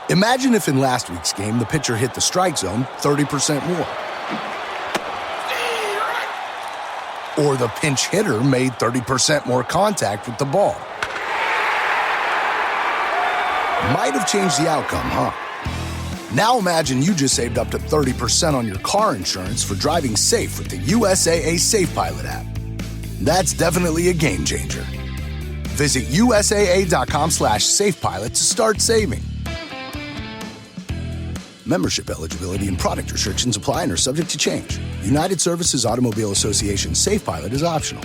Imagine if in last week's game the pitcher hit the strike zone 30% more. Or the pinch hitter made 30% more contact with the ball. Might have changed the outcome, huh? Now imagine you just saved up to 30% on your car insurance for driving safe with the USAA Safe Pilot app. That's definitely a game changer. Visit USAA.com/safepilot to start saving. Membership eligibility and product restrictions apply and are subject to change. United Services Automobile Association Safe Pilot is optional.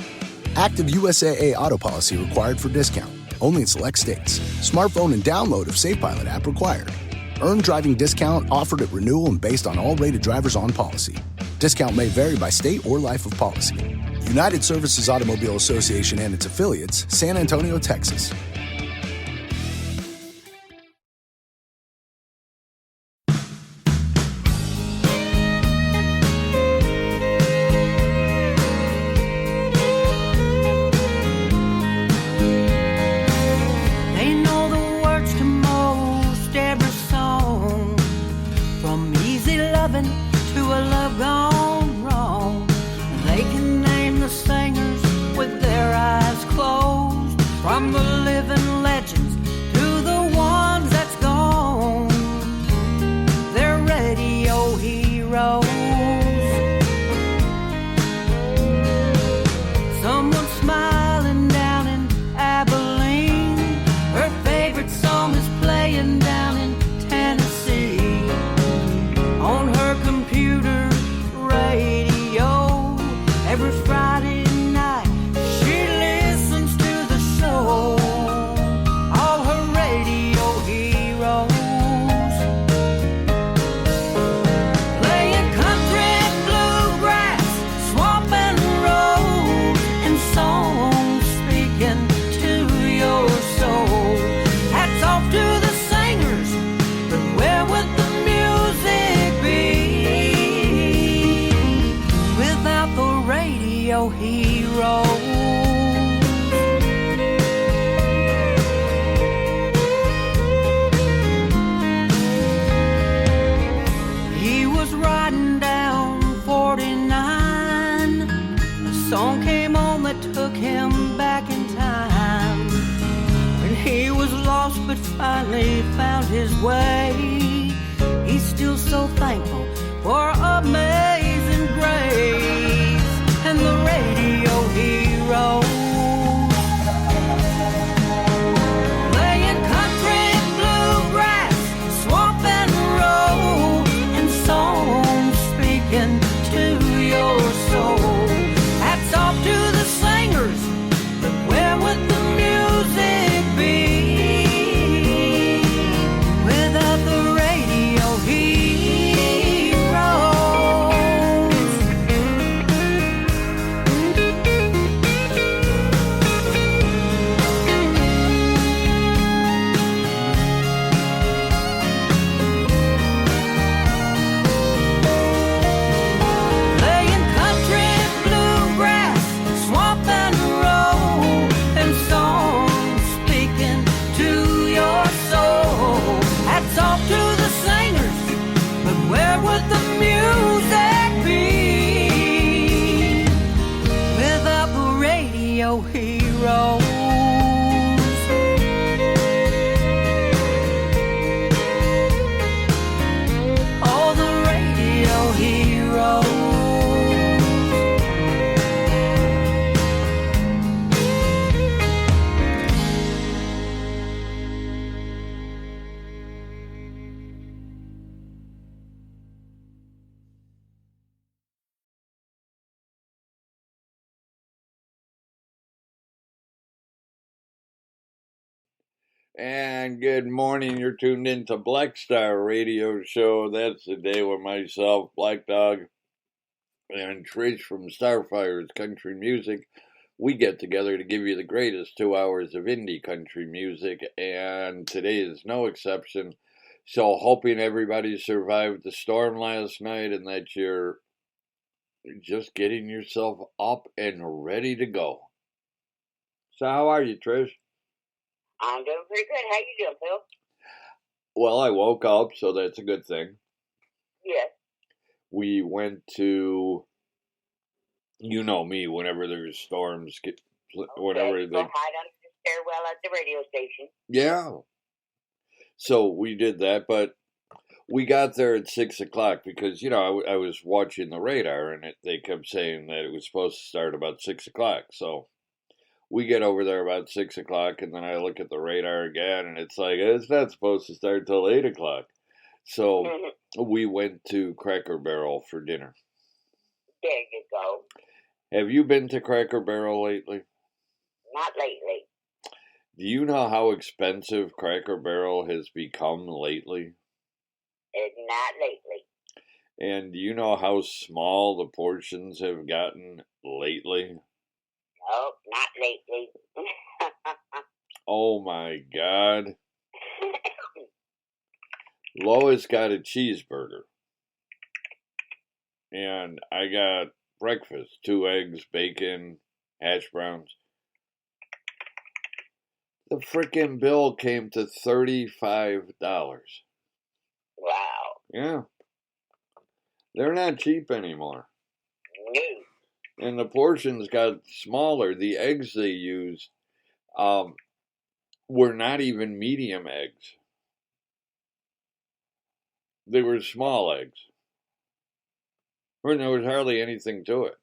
Active USAA auto policy required for discount. Only in select states. Smartphone and download of Safe Pilot app required. Earned driving discount offered at renewal and based on all rated drivers on policy. Discount may vary by state or life of policy. United Services Automobile Association and its affiliates, San Antonio, Texas. Finally found his way. He's still so thankful for amazing grace and the radio hero. Playing country, bluegrass, swamp and road, and songs speaking to your soul. Hats off to the singers, but where would the music be? And good morning, you're tuned into Black Star Radio Show. That's the day with myself, Black Dog, and Trish from Starfire's Country Music. We get together to give you the greatest 2 hours of indie country music, and today is no exception. So hoping everybody survived the storm last night and that you're just getting yourself up and ready to go. So how are you, Trish? I'm doing pretty good. How you doing, Phil? Well, I woke up, so that's a good thing. Yes. We went to, you know me, whenever there's storms, whenever Okay, they, go hide under the stairwell at the radio station. yeah. So we did that, but we got there at 6 o'clock because, you know, I was watching the radar and they kept saying that it was supposed to start about 6 o'clock. So we get over there about 6 o'clock, and then I look at the radar again, and it's like, it's not supposed to start till 8 o'clock. So we went to Cracker Barrel for dinner. There you go. Have you been to Cracker Barrel lately? Not lately. Do you know how expensive Cracker Barrel has become lately? Not lately. And do you know how small the portions have gotten lately? No, not lately. Oh my God. Lois got a cheeseburger. And I got breakfast, 2 eggs, bacon, hash browns. The frickin' bill came to $35. Wow. Yeah. They're not cheap anymore. No. And the portions got smaller. The eggs they used were not even medium eggs. They were small eggs. And there was hardly anything to it.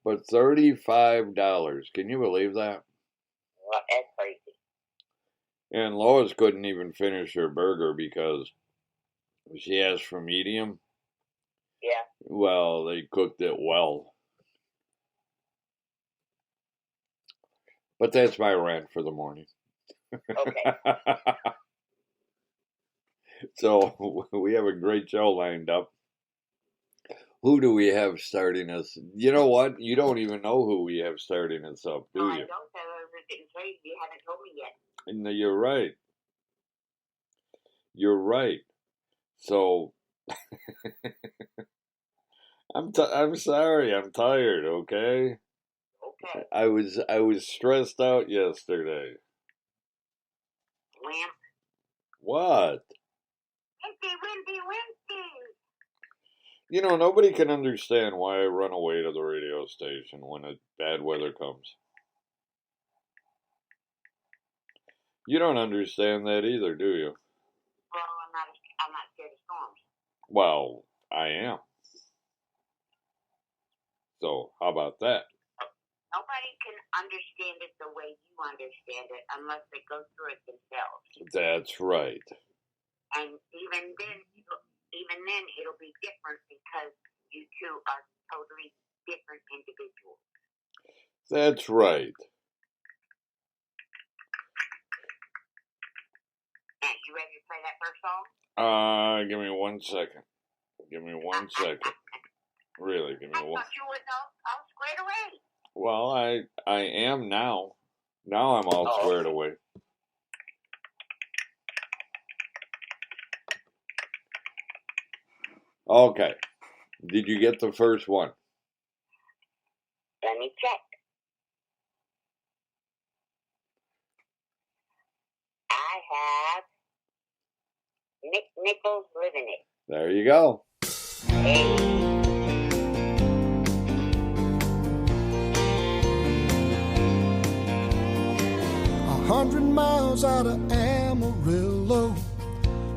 But $35. Can you believe that? Well, that's crazy. And Lois couldn't even finish her burger because she asked for medium. Yeah. Well, they cooked it well. But that's my rant for the morning. Okay. So we have a great show lined up. Who do we have starting us? You know what? You don't even know who we have starting us up, do No, you? I don't. I didn't tell you. You haven't told me yet. No, you're right. You're right. So I'm sorry. I'm tired. Okay. Okay. I was stressed out yesterday. Lamp. What? Windy. You know, nobody can understand why I run away to the radio station when bad weather comes. You don't understand that either, do you? Well, I'm not scared of storms. Well, I am. So, how about that? Nobody can understand it the way you understand it unless they go through it themselves. That's right. And even then, it'll be different because you two are totally different individuals. That's right. Now, you ready to play that first song? Give me 1 second. Give me 1 second. Really, give me I one. thought you was all squared away. Well, I am now. Now I'm all squared away. Okay. Did you get the first one? Let me check. I have Nick Nichols Living It. There you go. Hey. 100 miles out of Amarillo,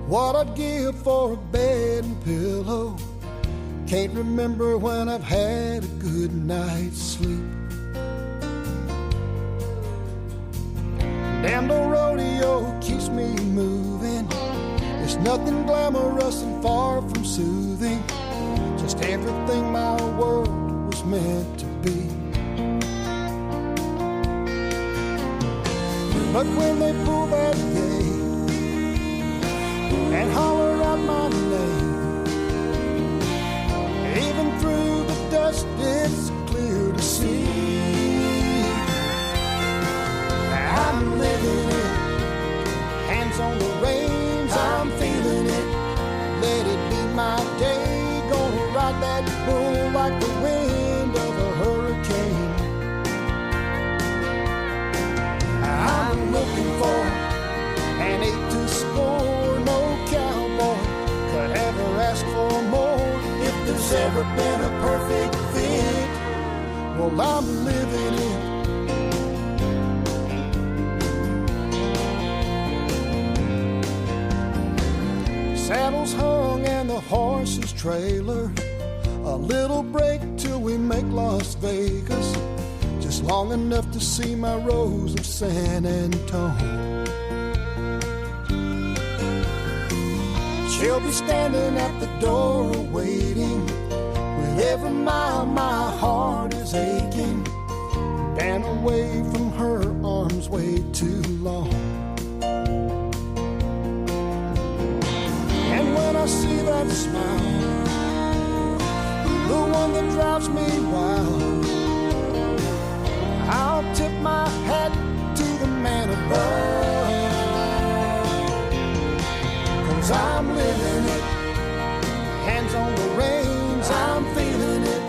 what I'd give for a bed and pillow. Can't remember when I've had a good night's sleep. Damn, the rodeo keeps me moving. There's nothing glamorous and far from soothing, just everything my world was meant to be. But when they pull that gate and holler out my name, even through the dust it's clear to see. I'm living it, hands on the reins, I'm feeling it. Let it be my day, gonna ride that bull like the wind of a hurricane. I'm looking for Well, I'm living it. Saddles hung and the horse's trailer. A little break till we make Las Vegas. Just long enough to see my Rose of San Antonio. She'll be standing at the door waiting. With every mile my heart is aching. Been away from her arms way too long. And when I see that smile, the one that drives me wild, I'll tip my hat to the man above. 'Cause I'm living it, hands on the reins, I'm feeling it.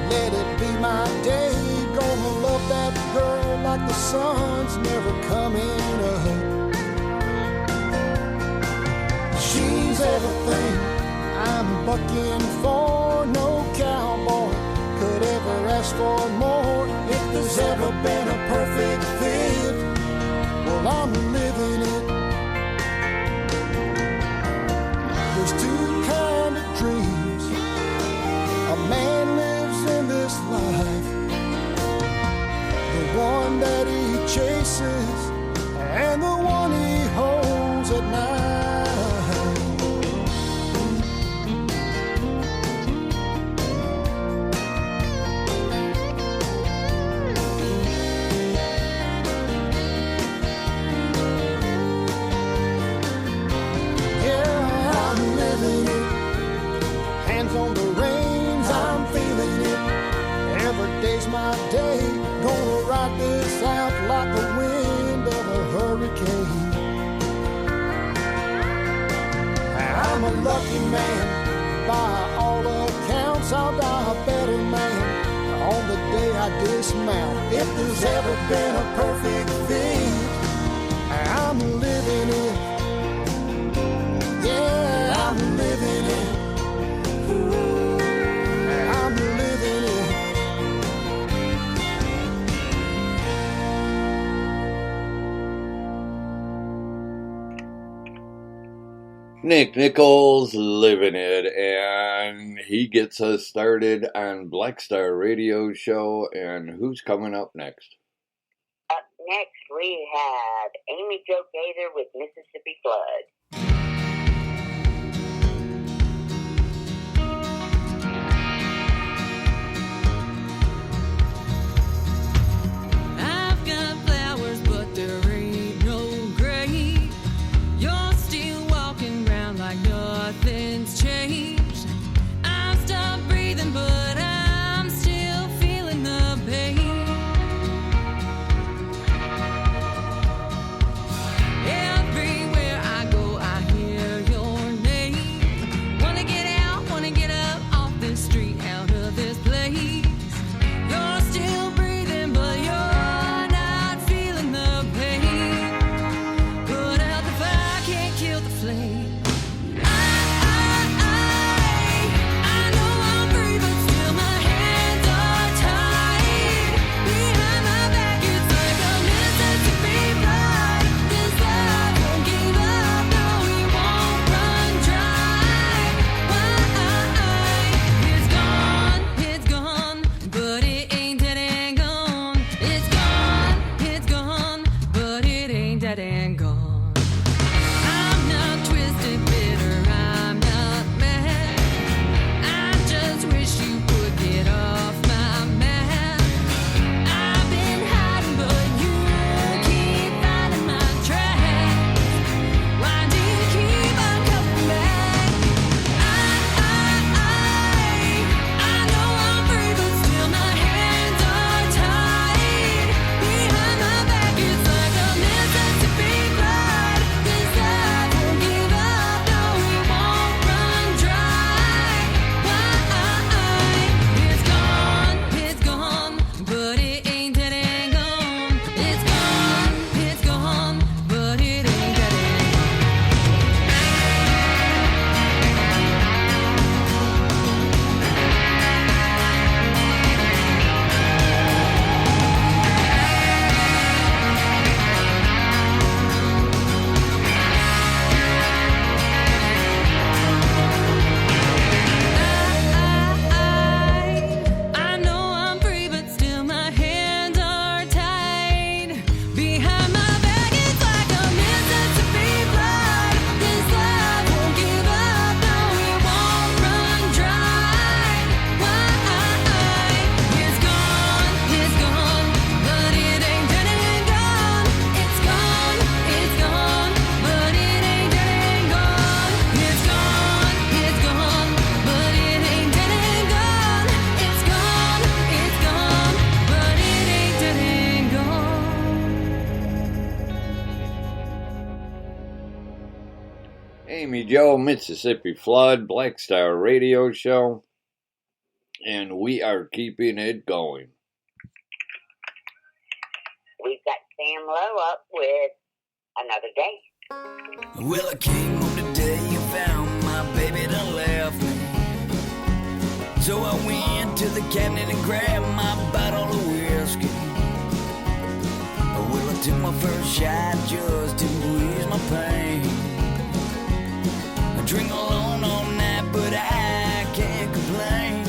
Let it be my day, gonna love that girl like the sun's never coming up. She's everything I'm bucking for. No cowboy could ever ask for more. If there's ever been a perfect fit, well, I'm living it. There's two kind of dreams a man lives in this life. The one that he chases and the one he holds at night. On the reins, I'm feeling it. Every day's my day. Gonna ride this out like the wind of a hurricane. I'm a lucky man, by all accounts. I'll die a better man on the day I dismount. If there's ever been a perfect fit, I'm living it. Yeah, I'm living it. I'm living it. Nick Nichols, living it, and he gets us started on Black Star Radio Show. And who's coming up next? Up next, we have Amy Jo Gator with Mississippi Flood. Nothing's changed. I've stopped breathing, but I'm still feeling the pain. Everywhere I go, Amy Joe, Mississippi Flood, Black Star Radio Show, and we are keeping it going. We've got Sam Lowe up with Another Day. Well, I came home today and found my baby done left me. So I went to the cabinet and grabbed my bottle of whiskey. Well, I took my first shot just to ease my pain. I drink alone all night, but I can't complain.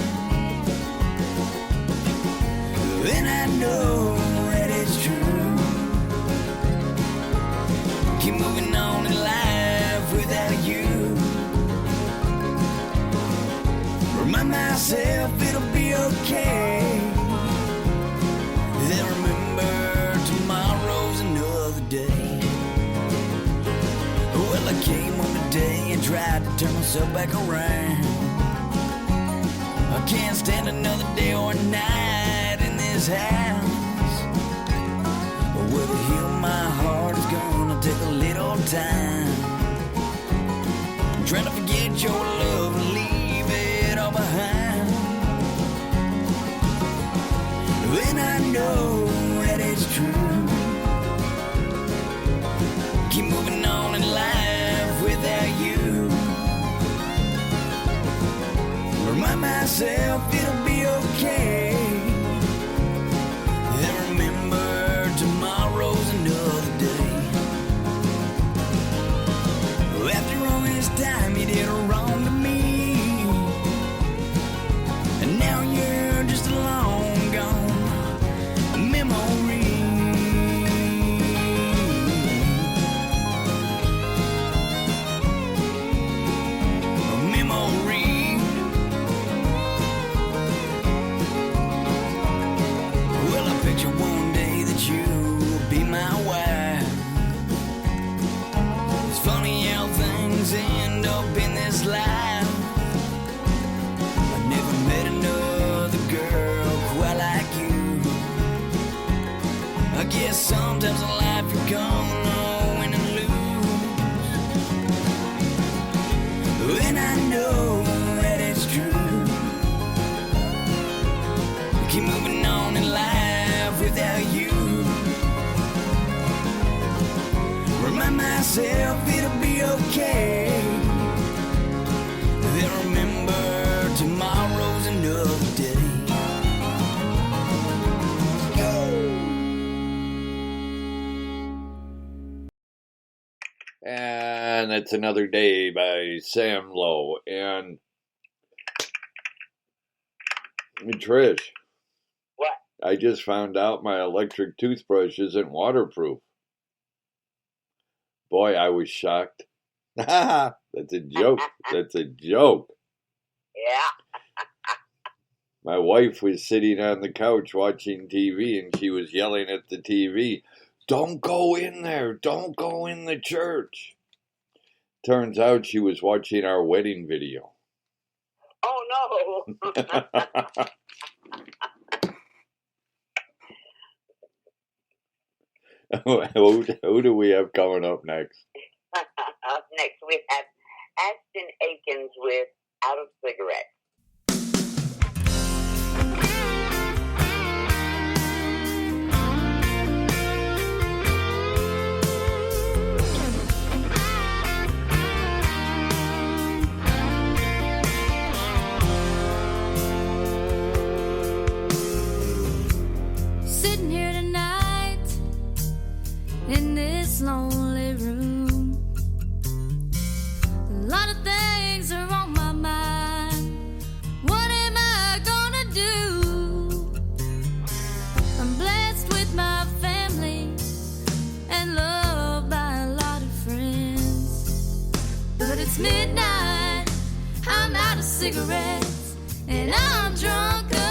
And I know that it's true. Keep moving on in life without you. Remind myself it'll be okay. Then remember tomorrow's another day. Well, I came home today and tried to turn myself back around. I can't stand another day or night in this house. Well, to heal my heart is gonna take a little time. I'm trying to forget your love and leave it all behind. And I know that it's true. Keep moving on in life without you. Remind myself it'll be okay. And remember tomorrow's another day. After all this time you did wrong to me, and now you're just a long gone memory. A memory. Well, I picture one day that you'll be my wife. It's funny how things end up in this life. I never met another girl quite like you. I guess sometimes in life you're gonna win and lose. And I know that it's true. Keep moving on in life without you. Remind myself it'll be okay. Then remember tomorrow's another day. And it's Another Day by Sam Lowe. And Trish, What? I just found out my electric toothbrush isn't waterproof. Boy, I was shocked. That's a joke. That's a joke. Yeah. My wife was sitting on the couch watching TV and she was yelling at the TV, "Don't go in there. Don't go in the church." Turns out she was watching our wedding video. Oh, no. Who do we have coming up next? Up next, we have Ashton Akins with Out of Cigarettes. Sitting here tonight in this lonely room, a lot of things are on my mind. What am I gonna do? I'm blessed with my family and loved by a lot of friends, but it's midnight, I'm out of cigarettes, and I'm drunk again.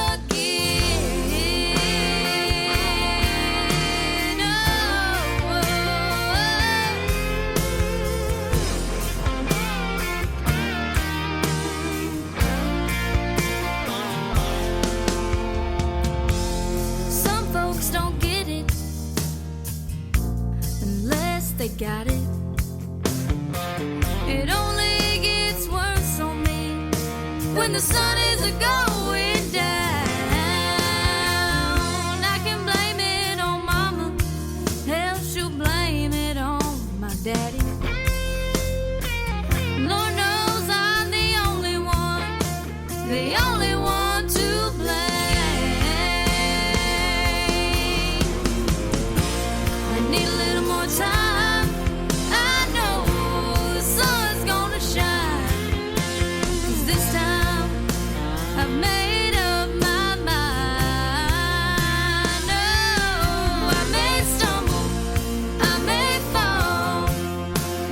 Some folks don't get it unless they got it. It only gets worse on me when the sun is going down. I can blame it on mama, hell, she'll blame it on my daddy. Lord knows I'm the only one to blame. I need a little more time. I know the sun's gonna shine, 'cause this time I've made up my mind. Oh, I may stumble, I may fall,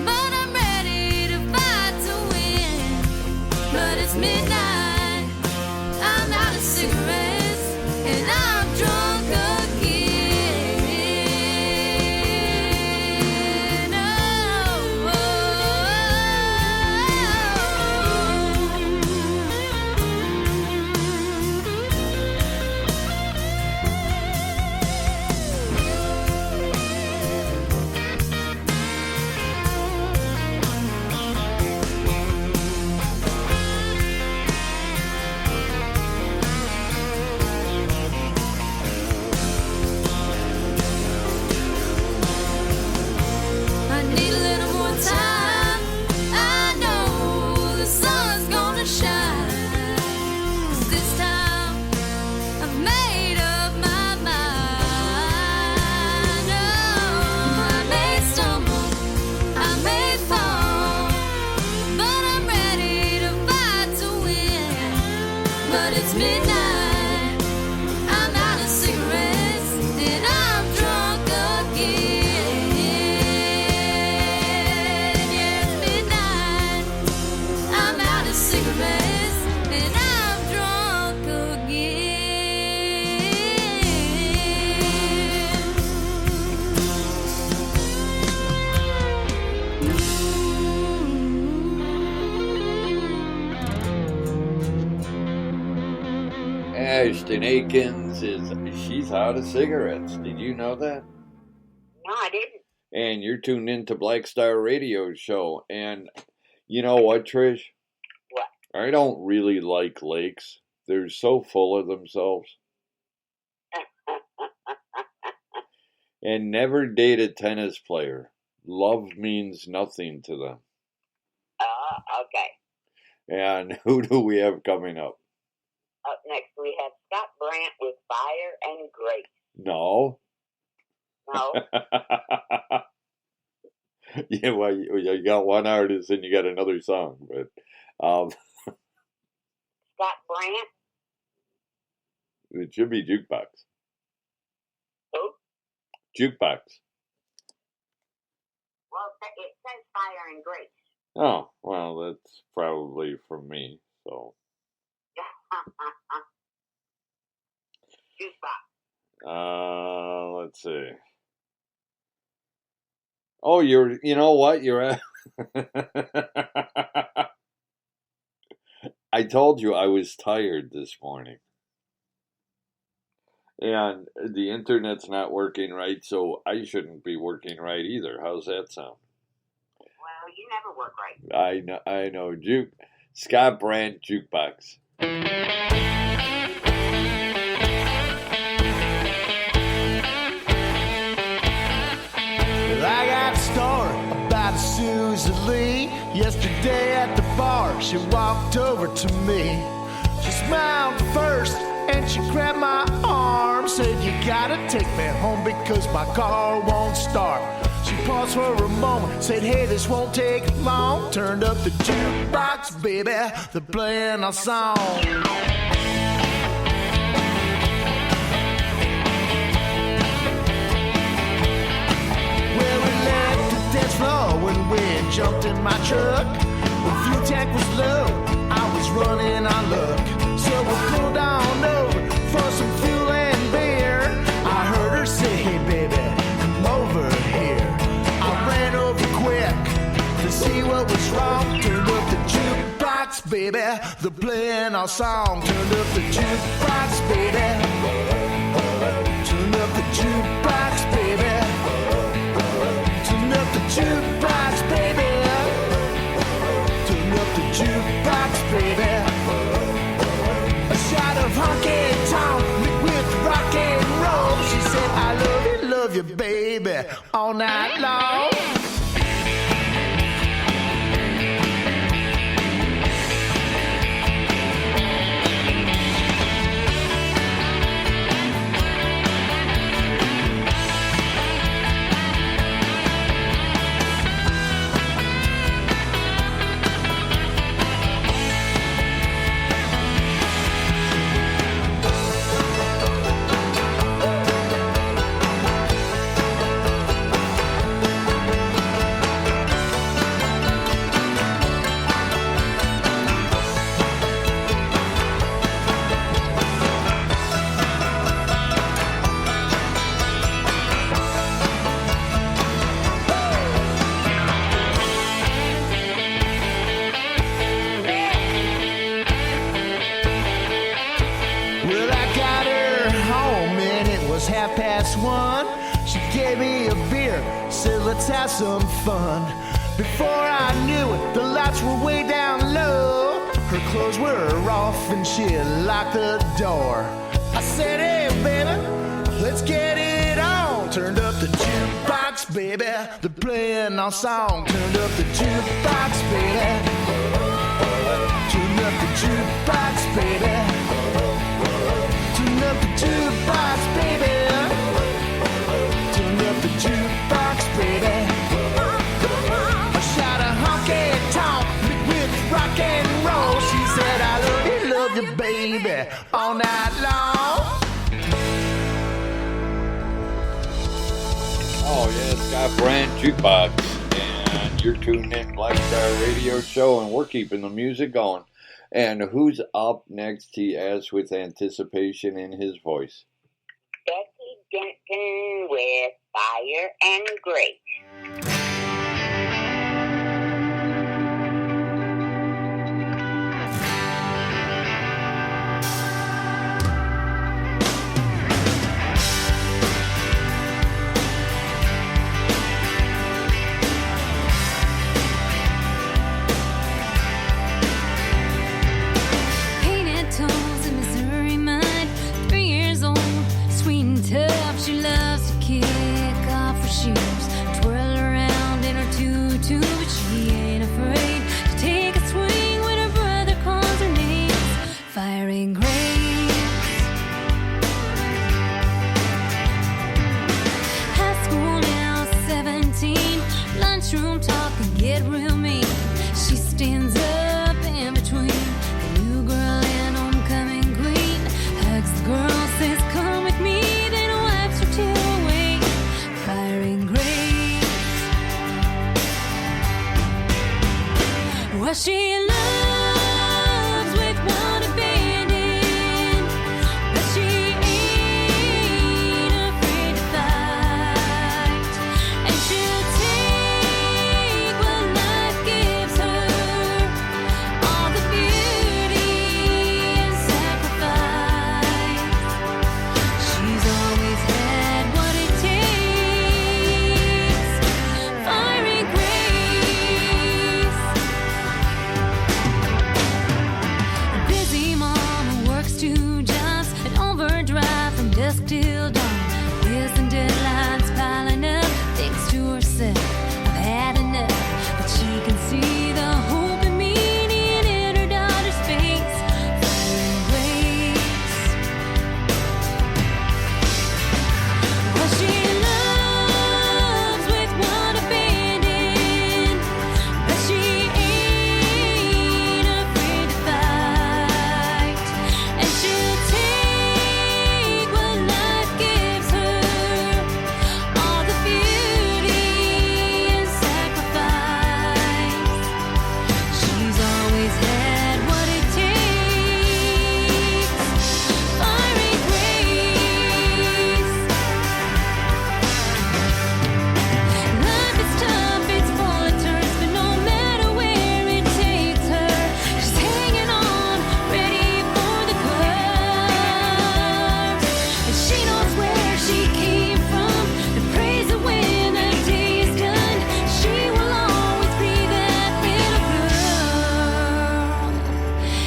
but I'm ready to fight to win. But it's midnight, I'm out of cigarettes, and I'm drunk again. Oh, I need a little more time. I know the sun's gonna shine, 'cause this time I've made up my mind. Oh, I may stumble, I may fall, but I'm ready to fight to win. But it's midnight, I'm out of cigarettes, and I'm drunk again. Yeah, it's midnight, I'm out of cigarettes, and I'm drunk again. Ashton Akins she's out of cigarettes. Did you know that? No, I didn't. And you're tuned into Black Star Radio Show. And you know what, Trish? What? I don't really like lakes. They're so full of themselves. And never date a tennis player. Love means nothing to them. Okay. And who do we have coming up? Up next, we have Scott Brandt with Fire and Grace. No. No? Yeah, well, you got one artist and you got another song, but Scott Brandt? it should be Jukebox. Who? Jukebox. Well, it says Fire and Grace. Oh, well, that's probably from me, so. Jukebox. Let's see. Oh, you know what? You're at. I told you I was tired this morning. And the internet's not working right, so I shouldn't be working right either. How's that sound? Well, you never work right. I know. Scott Brandt, Jukebox. I got a story about Susan Lee. Yesterday at the bar, she walked over to me. She smiled first and she grabbed my arm. Said, you gotta take me home because my car won't start. She paused for a moment, said, hey, this won't take long. Turned up the jukebox, baby, they're playing our song. When we jumped in my truck, the fuel tank was low, I was running on luck. So we pulled on over for some fuel and beer. I heard her say, hey baby, come over here. I ran over quick to see what was wrong. Turned up the jukebox, baby, they're playing our song. Turned up the jukebox, baby. Turned up the jukebox, baby. Turn up the jukebox, baby. baby, all night long. Well, I got her home and it was 1:30. She gave me a beer, said let's have some fun. Before I knew it, the lights were way down low. Her clothes were off and she had locked the door. I said, hey baby, let's get it on. Turned up the jukebox, baby, they're playing our song. Turned up the jukebox, baby. Turned up the jukebox, baby. Turn up the jukebox, baby. Turn up the jukebox, baby. I shot a honky tonk with rock and roll. She said, I love you, baby, all night long. Oh, yeah, Scott Brand Jukebox. And you're tuned in Black Star Radio Show, and we're keeping the music going. And who's up next, he asked with anticipation in his voice. Becky Denton with Fire and Grace. Painted toes in Missouri mud, 3 years old, sweet and tough. She loves to kick off her shoes, twirl around in her tutu, but she ain't afraid to take a swing when her brother calls her names. Fire and Grace. High school now, 17, lunchroom talk and get real mean. She stands up in between the new girl and homecoming queen, hugs the girl, says come with me, then wipes her tear away. Fire and Grace. Well, she loves with one abandon, but she ain't afraid to fight, and she'll take what life gives her, all the beauty and sacrifice. She's always had what it takes. Fire and Grace. Busy mama works 2 jobs and overdrive from dusk till dawn. Bills and deadlines piling up, thinks to herself, I've had enough. But she can see the hope and meaning in her daughter's face. Fire and Grace. Well, she loves with one abandon, but she ain't afraid to fight, and she'll take what life gives her, all the beauty and sacrifice. She's always had what it takes. Fire and Grace. Life is tough, it's full of turns, but no matter where it takes her, she's hanging on, ready for the curve. And she knows where she came from, and prays that when the day is done, she will always be that little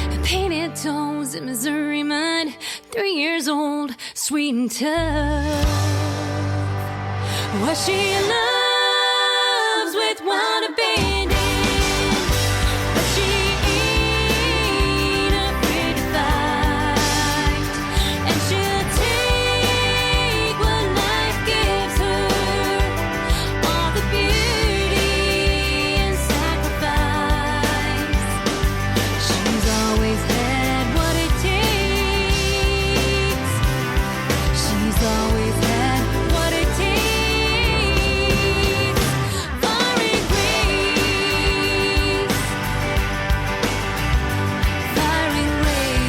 girl. Painted toes in Missouri mud, 3 years old, sweet and tough. Well, she loves with one abandon, but she ain't afraid to fight, and she'll take what life gives her, all the beauty and sacrifice. She's always had what it takes. She's always had what it takes. Firing grace, firing grace.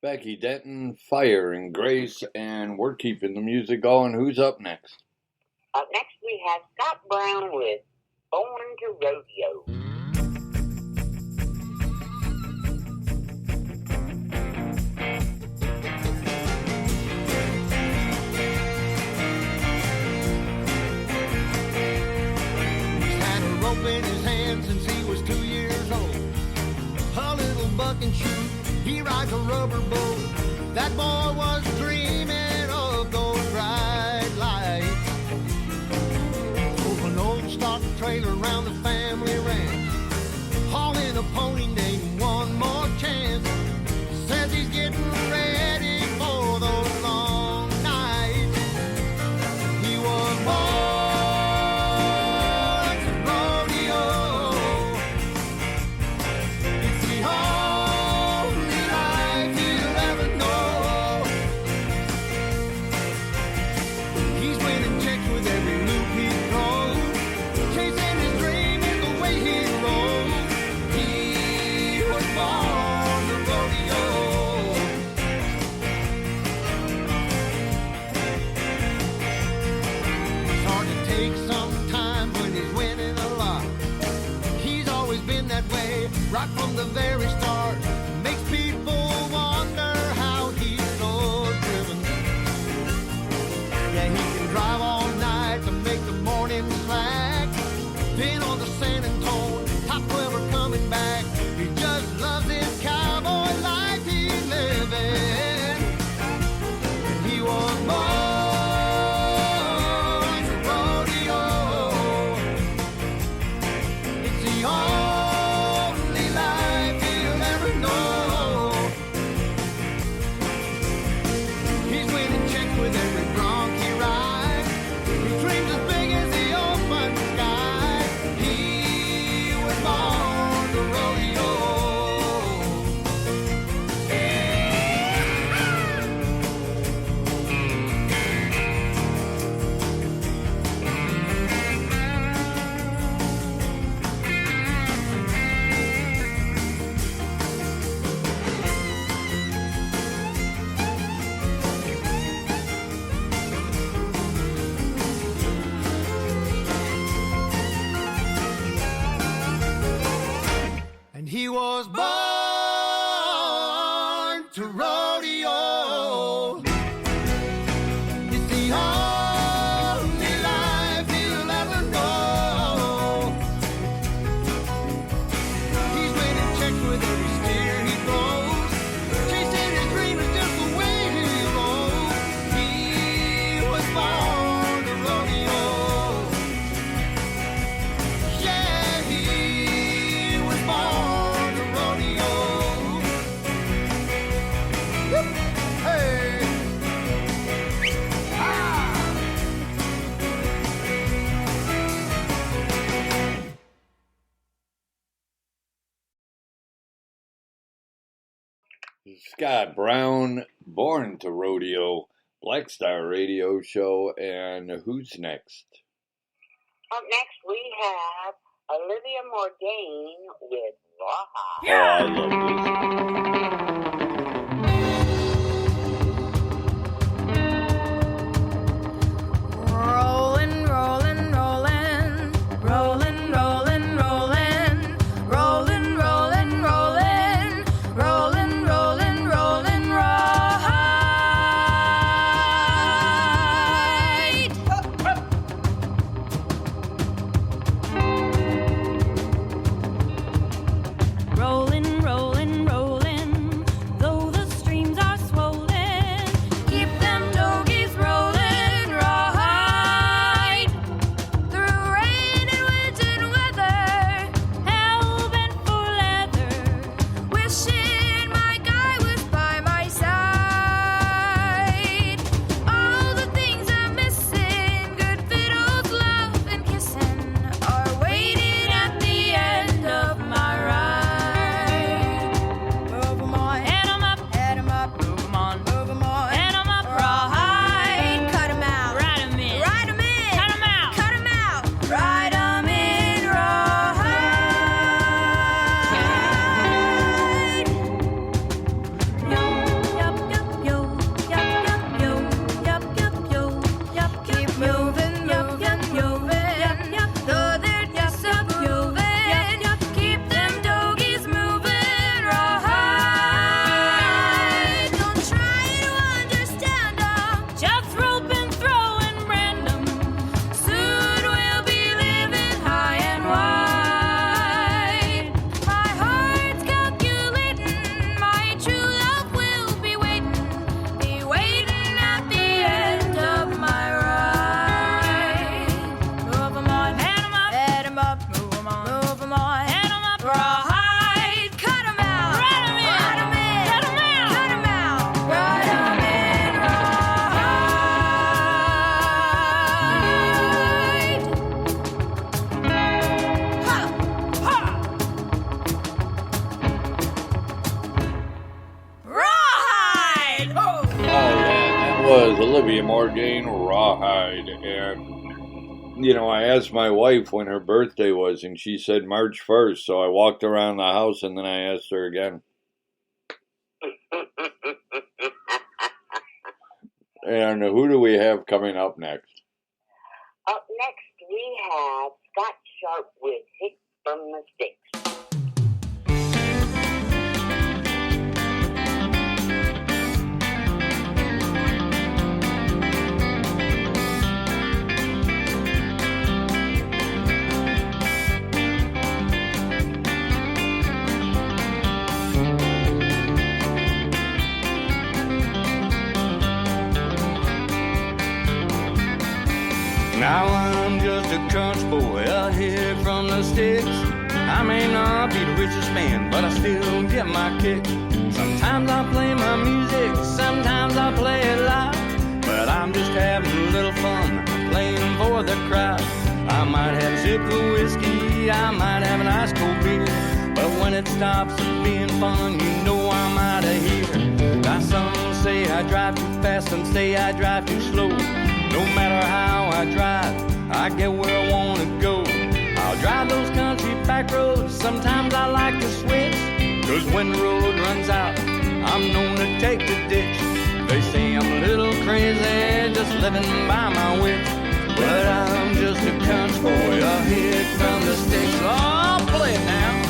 Becky Denton, Fire and Grace, and we're keeping the music going. Who's up next? Up next, we have Scott Brown with Born to Rodeo. He's had a rope in his hand since he was 2 years old. A little bucking shoe, he rides a rubber boat. That boy was dreaming of those bright lights. Drove an old stock trailer around the family ranch, hauling a pony named One More Chance. Says he's getting ready for those long nights. He was born to rodeo. It's the only life he'll ever know. He's winning checks with every loop he throws, chasing his dream in the way he rolls. He was born to rodeo. It's hard to take sometimes when he's winning a lot. He's always been that way, right from the very start. Makes people wonder how he's so driven. Yeah, he can drive all night to make the morning slack. Then on the San Antonio, top 12 are coming back. He just loves his cowboy life he's living. And he was born to rodeo. It's the only life he'll ever know. He's winning checks with every bronc he rides. He dreams as big as the open sky. He was born to rodeo. And he was born to rodeo. It's the only life he'll ever know. He's winning checks with every steer he throws, chasing his dream is just the way he rolls. He was born to rodeo. Yeah, he was born to rodeo. Whoop. Hey. Ah. Scott Brown, Born to Rodeo, Black Star Radio Show, and who's next? Up next, we have Olivia Morgaine with Rawhide. Oh, I love this. Rolling, rolling, rolling, rolling, rolling, rolling, rolling, rolling, rolling, rolling, rolling, rolling, rawhide. was Olivia Morgan, Rawhide. And, I asked my wife when her birthday was, and she said March 1st. So I walked around the house, and then I asked her again. And who do we have coming up next? Up next, we have Scott Sharp with Hit from the Sticks. Now I'm just a country boy out here from the sticks. I may not be the richest man, but I still get my kicks. Sometimes I play my music, sometimes I play it loud. But I'm just having a little fun playing for the crowd. I might have a sip of whiskey, I might have an ice cold beer. But when it stops being fun, you know I'm out of here. Now some say I drive too fast, some say I drive too slow. No matter how I drive, I get where I want to go. I'll drive those country back roads, sometimes I like to switch. Cause when the road runs out, I'm known to take the ditch. They say I'm a little crazy, just living by my wits. But I'm just a country boy, a hit from the sticks. Oh, play it now.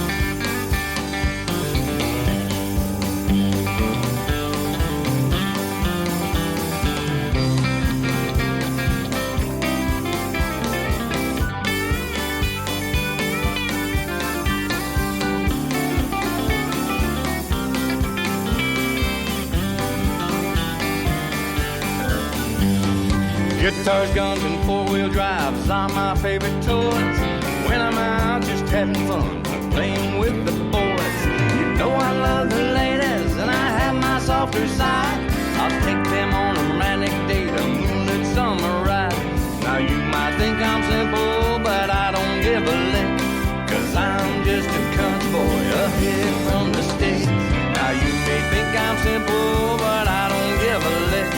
Guitars, guns, and four-wheel drives are my favorite toys. When I'm out just having fun, playing with the boys. You know I love the ladies, and I have my softer side. I'll take them on a romantic date, a moonlit summer ride. Now you might think I'm simple, but I don't give a lick. Cause I'm just a country boy, a hit from the States. Now you may think I'm simple, but I don't give a lick.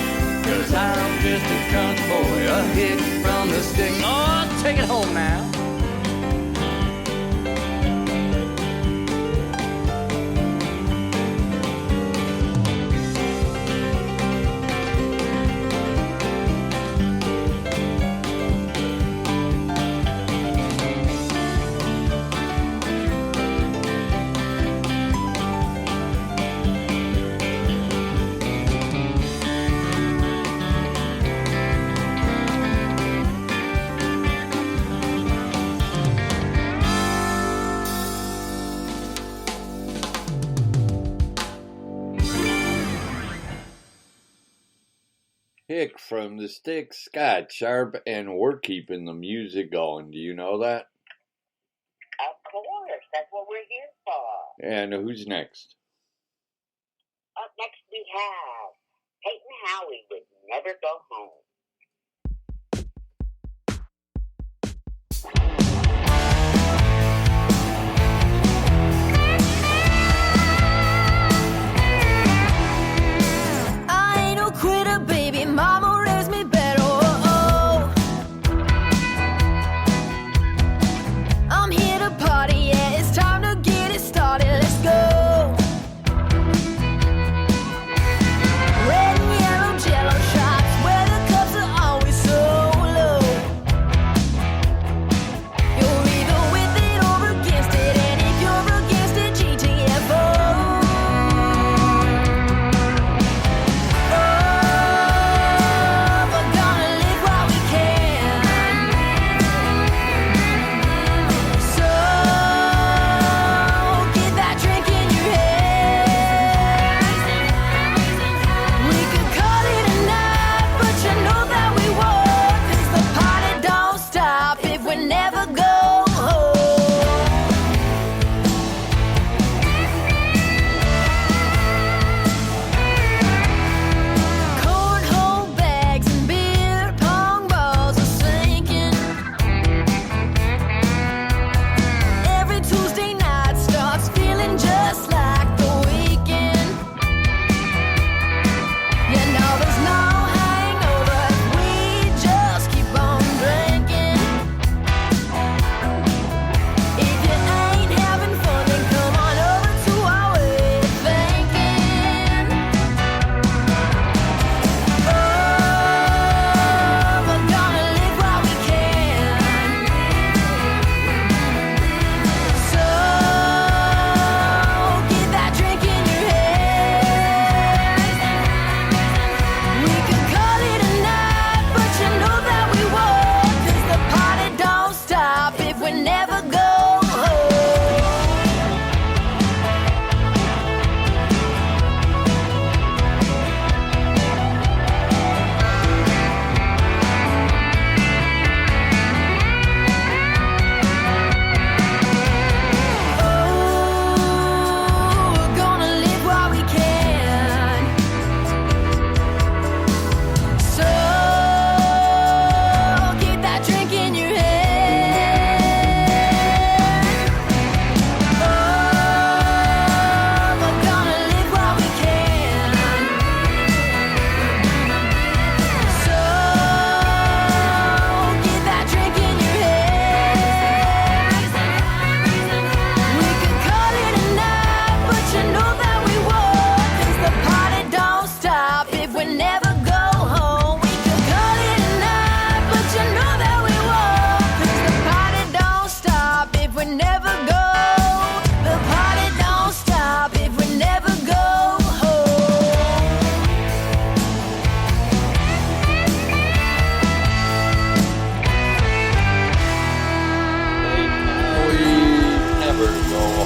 Cause I'm just a country boy, a hit from the sticks. Oh, take it home now. Hick from the Sticks, Scott Sharp, and we're keeping the music going. Do you know that? Of course, that's what we're here for. And who's next? Up next we have Peyton Howie with Never Go Home. I ain't no quitter, baby. Mama raised me better. Oh, I'm here to party. Yeah, it's time to get it started. Let's go. Red and yellow Jello shots, wear the cup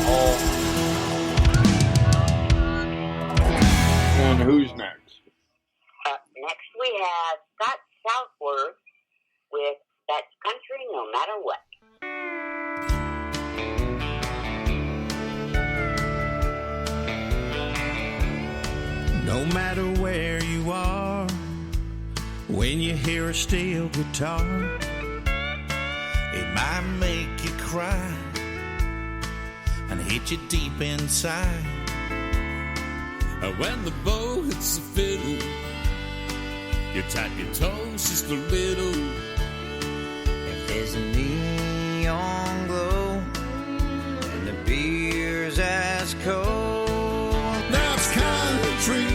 home. And who's next? Next we have Scott Southworth with That's Country No Matter What. No matter where you are, when you hear a steel guitar, it might make you cry and hit you deep inside. When the bow hits the fiddle, you tap your toes just a little. If there's a neon glow and the beer's as cold, that's country.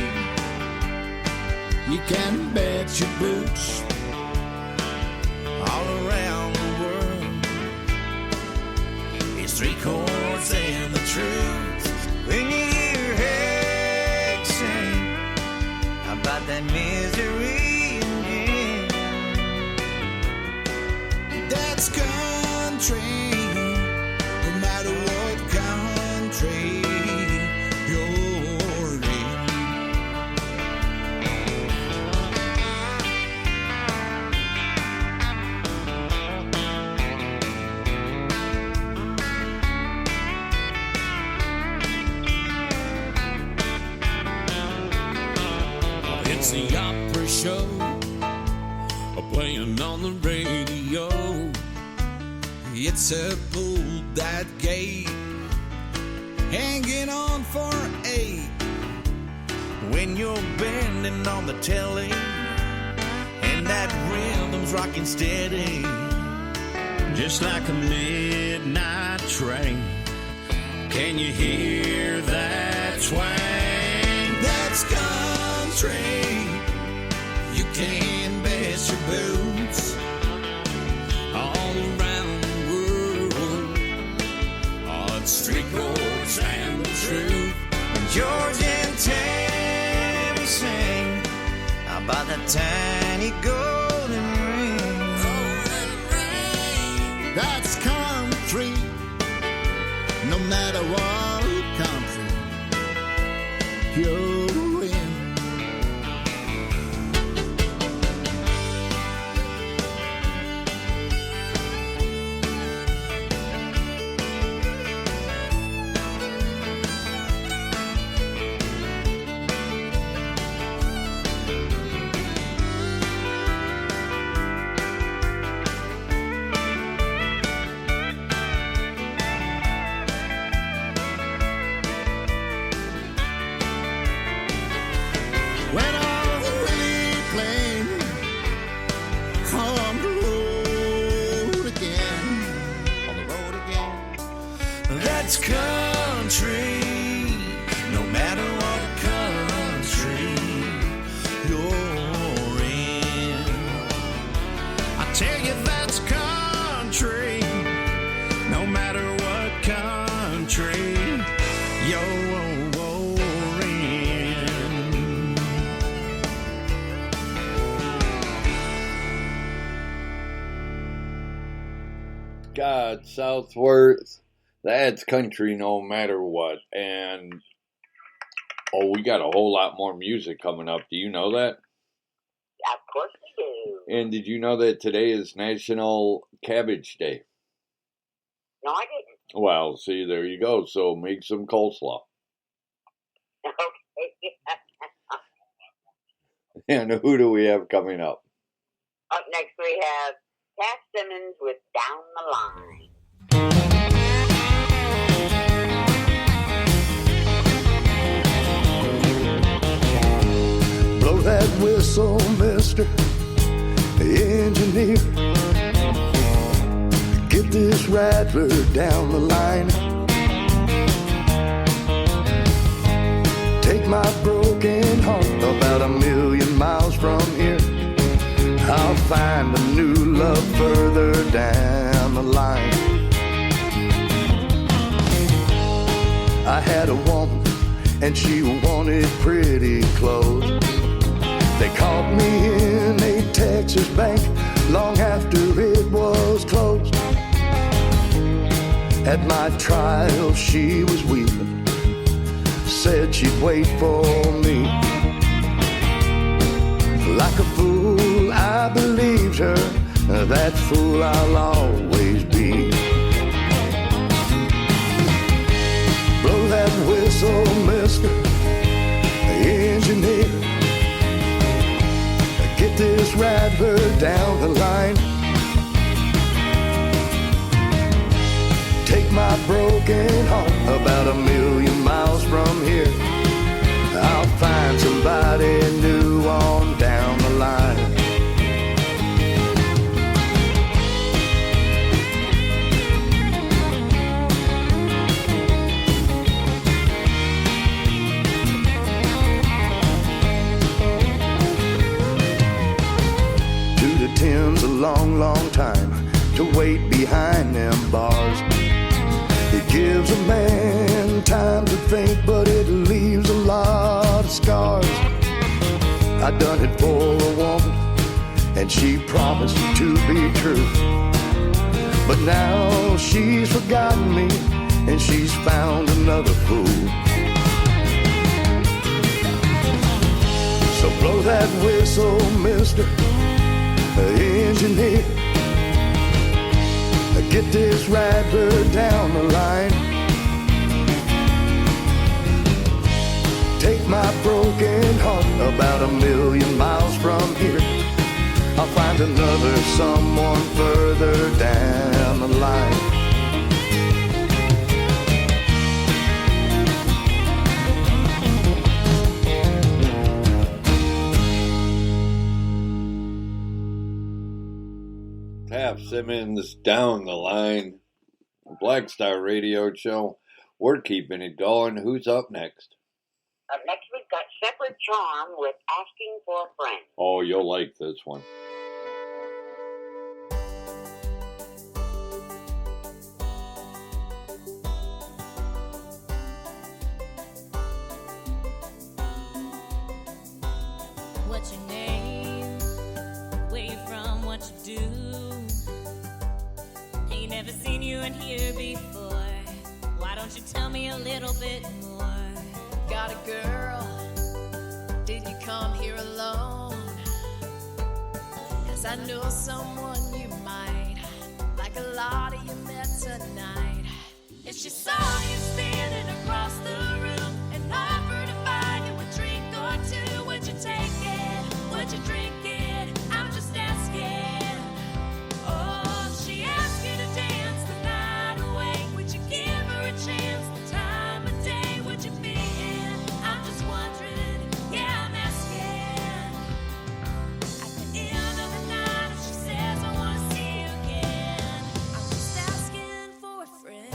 You can bet your boots all around the world. It's three chords and the truth. When you hear Hank sing about that misery again, that's country. No matter what country you're in. It's the opera show playing on the radio. It's a pull that gate, hanging on for 8. When you're bending on the telly and that rhythm's rocking steady, just like a midnight train. Can you hear that twang? That's country. You can bet your boots all around the world. Oh, it's three chords and the truth. And George and Tammy sing about that tiny golden ring. That's country. No matter what country you're in. When all the plane on the road again, that's country. No matter what country you're in, I tell you that's country. No matter what country you're in. God, Southworth, that's country no matter what. And, oh, we got a whole lot more music coming up. Do you know that? Of course we do. And did you know that today is National Cabbage Day? No, I didn't. Well, see, there you go. So make some coleslaw. Okay. And who do we have coming up? Up next we have Cass Simmons with Down the Line. Blow that whistle, mister engineer. Get this rattler down the line. Take my broken heart about 1,000,000 miles from here. I'll find a new love further down the line. I had a woman and she wanted pretty clothes. They caught me in a Texas bank long after it was closed. At my trial, she was weeping, said she'd wait for me. Like a fool, I believed her, that fool I'll always be. Blow that whistle, mister engineer. Get this rattler down the line. Take my broken heart about 1,000,000 miles from here. I'll find somebody new on down the line. To the 10's a long, long time to wait behind them bars. It gives a man time to think, but it leaves a lot of scars. I done it for a woman, and she promised to be true. But now she's forgotten me, and she's found another fool. So blow that whistle, mister engineer. Get this rattler down the line. Take my broken heart about 1,000,000 miles from here. I'll find another someone further down the line. Taft Simmons, Down the Line, Black Star Radio Show. We're keeping it going. Who's up next? Next we've got Shepherd Charm with Asking for a Friend. Oh, you'll like this one. What's your name? Where you from? What you do? Ain't never seen you in here before. Why don't you tell me a little bit more? Got a girl? Did you come here alone? 'Cause I know someone you might like a lot of you met tonight. If she saw you standing across the room and offered to buy you a drink or two, would you take it? Would you drink it? I'm just asking. Oh, she asked you to dance the night away. Would you give her a chance? The time of day would you be in? I'm just wondering, yeah, I'm asking. At the end of the night, if she says I wanna see you again, I'm just asking for a friend.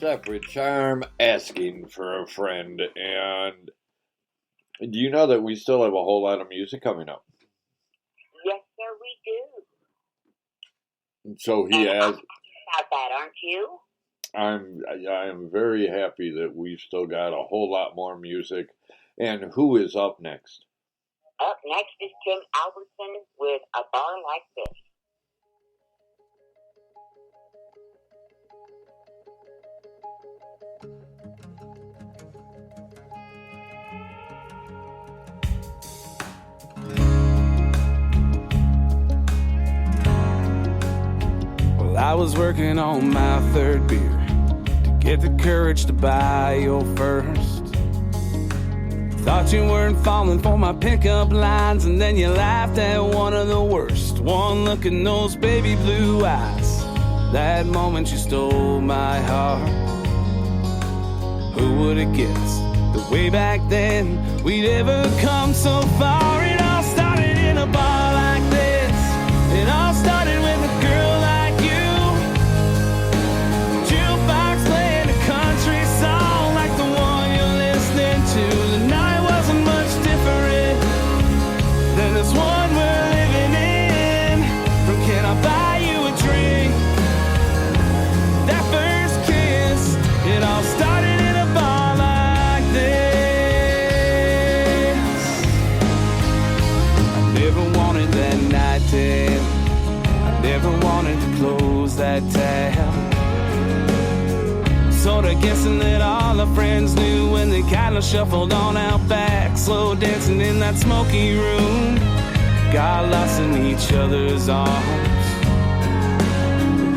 Separate Charm, Asking for a Friend. And do you know that we still have a whole lot of music coming up? Yes, sir, we do. So he And has. I'm happy about that, aren't you? I am very happy that we've still got a whole lot more music. And who is up next? Up next is Tim Albertson with A Bar Like This. Well, I was working on my third beer to get the courage to buy your first. Thought you weren't falling for my pickup lines, and then you laughed at one of the worst. One look in those baby blue eyes, that moment you stole my heart. Who would have guessed that way back then we'd ever come so far? It all started in a bar like this. It all started with a girl like you. Jukebox playing a country song like the one you're listening to. The night wasn't much different than this one we're living in. From can I buy you a drink? That first kiss, it all started in a bar like this. I never wanted that night to end. I never wanted to close that tab. Sorta guessing that all our friends knew when they kinda shuffled on out back, slow dancing in that smoky room. Got lost in each other's arms.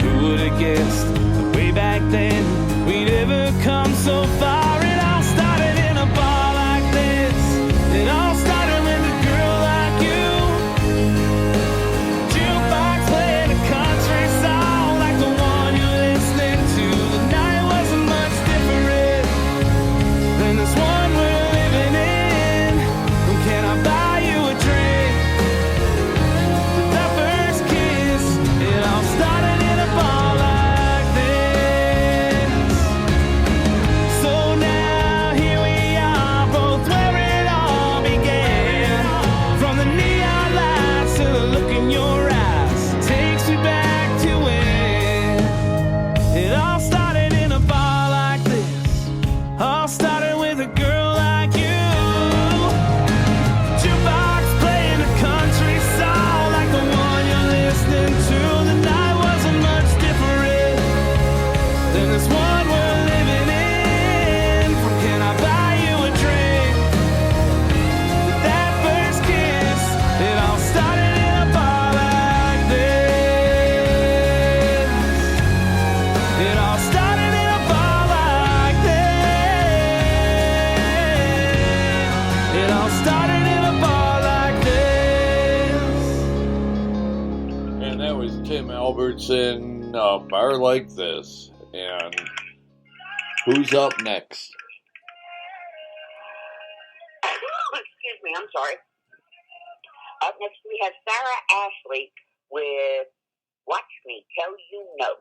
Who would've guessed that way back then we'd ever come so far? It all started in a bar like this. It all started with a girl like you. Jukebox playing a country song like the one you're listening to. The night wasn't much different than this one we're living in. Can I buy you a drink? That first kiss, it all started in a bar like this. So now here we are, both where it all began. From the neon lights to the look in your eyes, takes me back to when it all started in a bar like this. All started with a girl like you. Jukebox playing a country song like the one you're listening to. The night wasn't much different than this one we're living in. From can I buy you a drink? That first kiss, it all started in a bar like this. It all started in a bar like this. It all started in a bar like this. And that was Tim Albertson, A Bar Like This. And who's up next? Excuse me, I'm sorry. Up next we have Sarah Ashley with Watch Me Tell You No.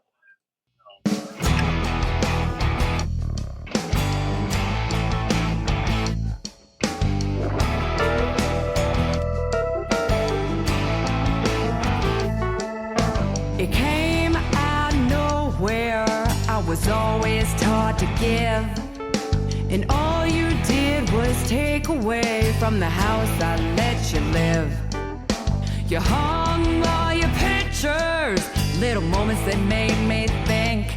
It came out of nowhere. I was always taught to give, and all you did was take away from the house I let you live. You hung all your pictures, little moments that made me think,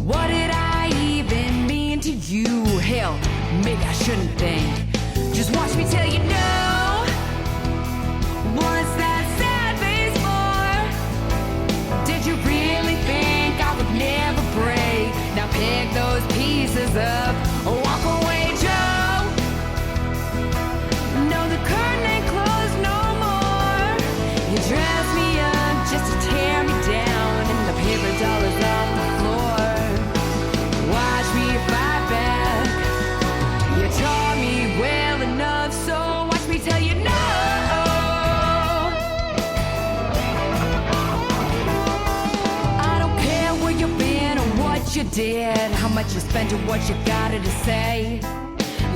what did I even mean to you? Hell, maybe I shouldn't think. Just watch me tell you no. What's that sad face for? Did you really think I would never break? Now pick those pieces up or walk away, Joe. No, the curtain ain't closed no more. You dress me up just to tear me down, and the paper dollars off the floor. Watch me fight back. You taught me well enough, so watch me take you did, how much you spent and what you got to say.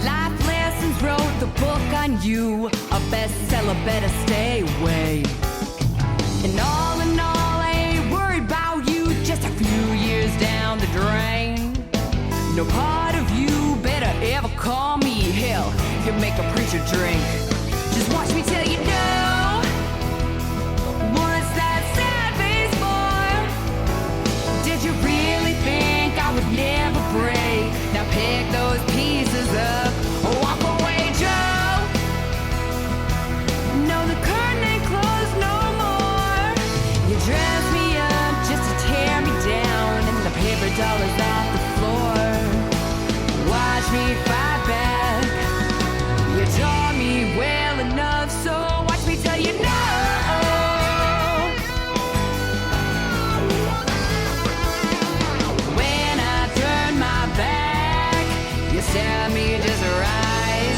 Life lessons wrote the book on you, a bestseller, better stay away. And all in all, I ain't worried about you, just a few years down the drain. No part of you better ever call me hell. You make a preacher drink. Just watch me tell you no. What's that sad face for? Did you really think I would never break? Now pick those pieces up. Walk away, Joe. No, the curtain ain't closed no more. You dress me up just to tear me down, and the paper doll is off the floor. Watch me fight back. You taught me well enough, so watch me tell you no. When I turn my back, you stare at me just right.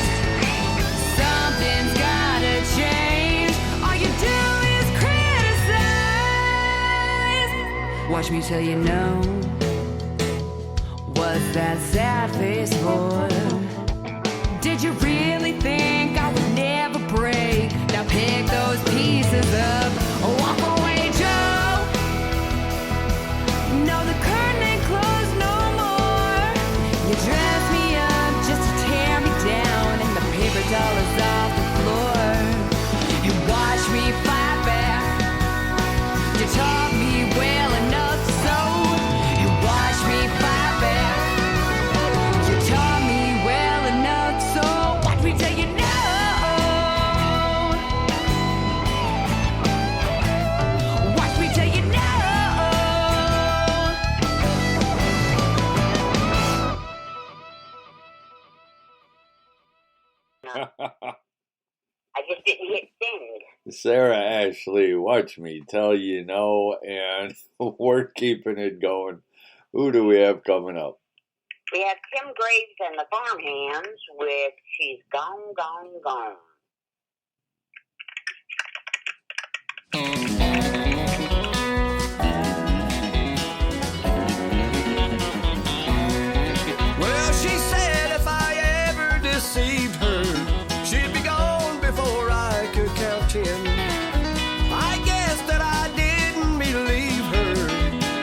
Something's gotta change. All you do is criticize. Watch me tell you no. What's that sad face for? Did you really think I would never break? Now pick those pieces up. Walk away, Joe. No, the curtain ain't closed no more. You dress me up just to tear me down, and the paper doll is off the floor. You watch me fight back. You taught me well enough, so you watch me fight back. You taught me well enough, so watch me tell you no. Watch me tell you no. I just didn't hit send. Sarah Ashley, watch me tell you no, and we're keeping it going. Who do we have coming up? We have Tim Graves and the Farmhands with She's Gone, Gone, Gone. Well, she said if I ever deceived her, she'd be gone before I could count 10. I guess that I didn't believe her,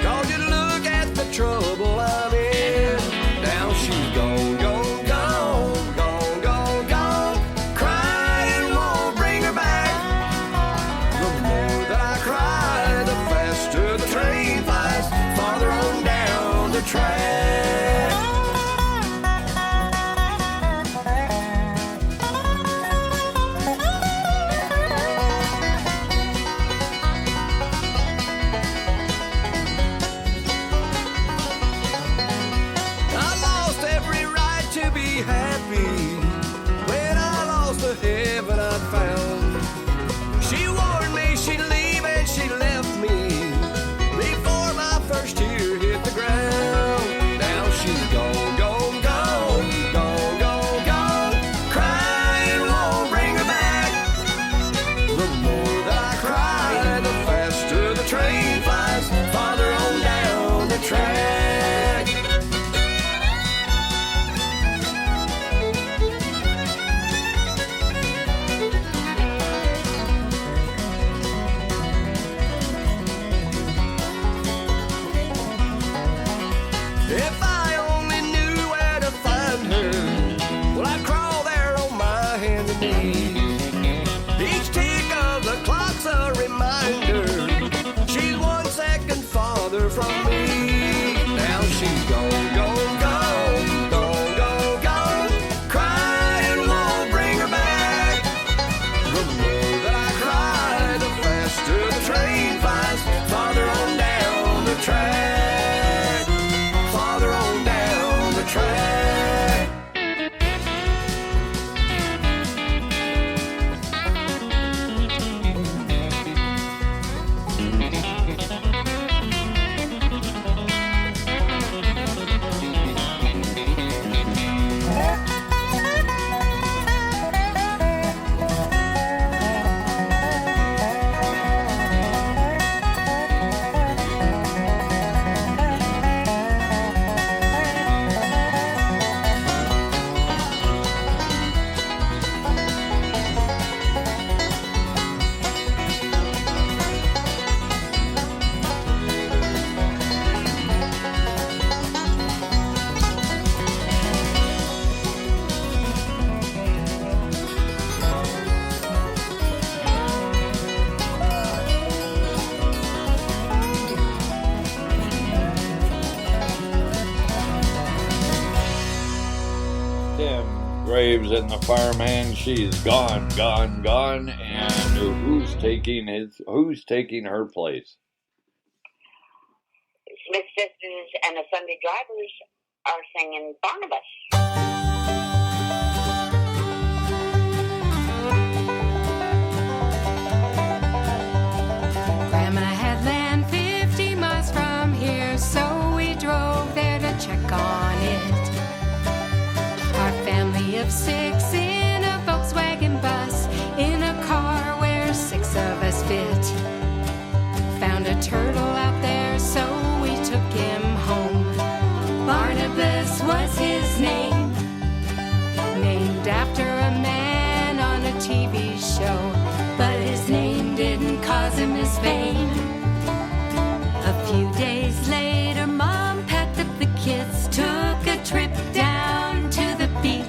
'cause you look at the trouble I'm in. Now she's gone, gone, gone, gone, gone, gone, crying Graves and the Fireman. She's gone, gone, gone. And who's taking her place? Smith Sisters and the Sunday Drivers are singing Barnabas. Grandma had land 50 miles from here, so we drove there to check on it. Our family of 6 in a Volkswagen bus, in a car where 6 of us fit. Found a turtle out there, so we took him home. Barnabas was his name, named after a man on a TV show, but his name didn't cause him his fame. A few days later, Mom packed up the kids, took a trip down to the beach.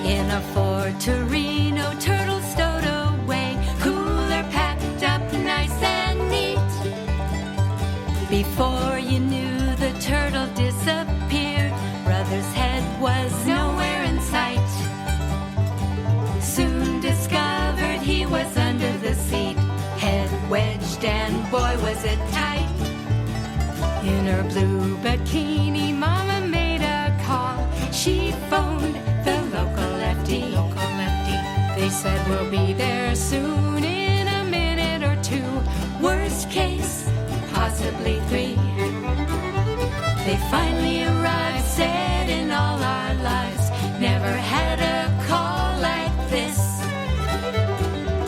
In a Ford Torino, turtle stowed away, cooler packed up nice and neat. Before you knew, the turtle disappeared. Brother's head was nowhere in sight. Soon discovered he was under the seat, head wedged and boy was it tight. In her blue bikini, Mama made a call. She phoned the local lefty. They said we'll be there soon, in a minute or 2. Worst case, possibly 3. They finally arrived, said in all our lives, never had a call like this.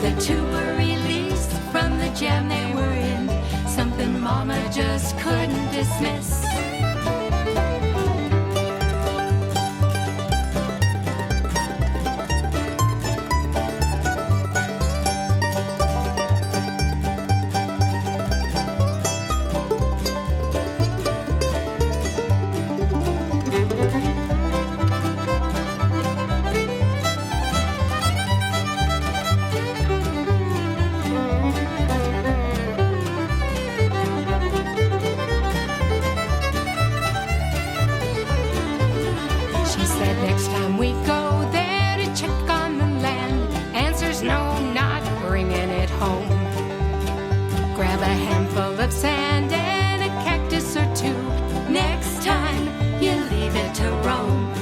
The 2 were released from the jam they were in, something Mama just couldn't dismiss. She said next time we go there to check on the land, answer's no, not bringing it home. Grab a handful of sand and a cactus or 2. Next time you leave it to roam.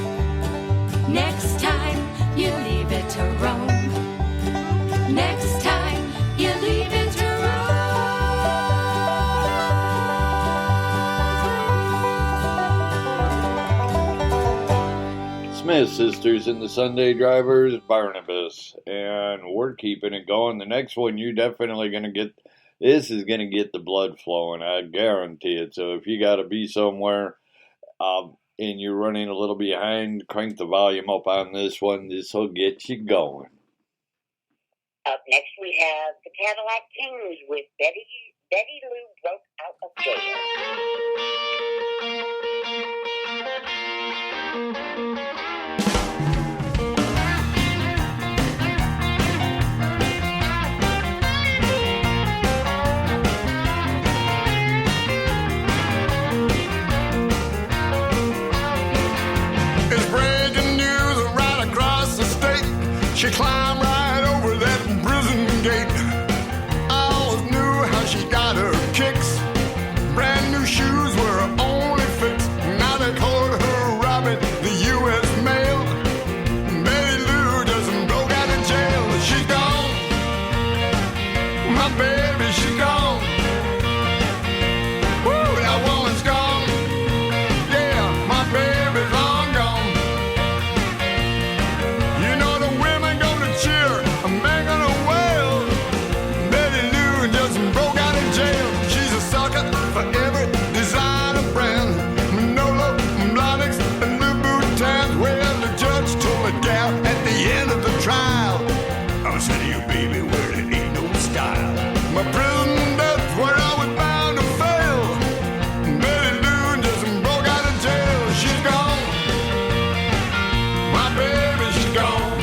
Next time you leave it to roam. Next time you leave it to Smith Sisters and the Sunday Drivers, Barnabas. And we're keeping it going. The next one, you're definitely going to get, this is going to get the blood flowing. I guarantee it. So if you got to be somewhere and you're running a little behind, crank the volume up on this one. This will get you going. Up next we have the Cadillac Kings with Betty Lou Broke Out of Jail. It's breaking news right across the state. She climbed right over that prison gate. I always knew how she got her kicks. Brand new shoes were her only fix. Now they called her robbing the U.S. mail. Betty Lou just broke out of jail. She's gone. My baby, she's gone. Woo, that woman's gone. Yeah, my baby's long gone. You know the women go to cheer, a man gonna wail. Betty Lou just broke out of jail. She's a sucker for every designer brand. Manolo, Blahniks, and Louboutins. Well, the judge told me, gal, at the end of the trial, I said to you, baby, where there ain't no style. My prison death where I was bound to fail. Betty Lou just broke out of jail. She's gone. My baby, she's gone.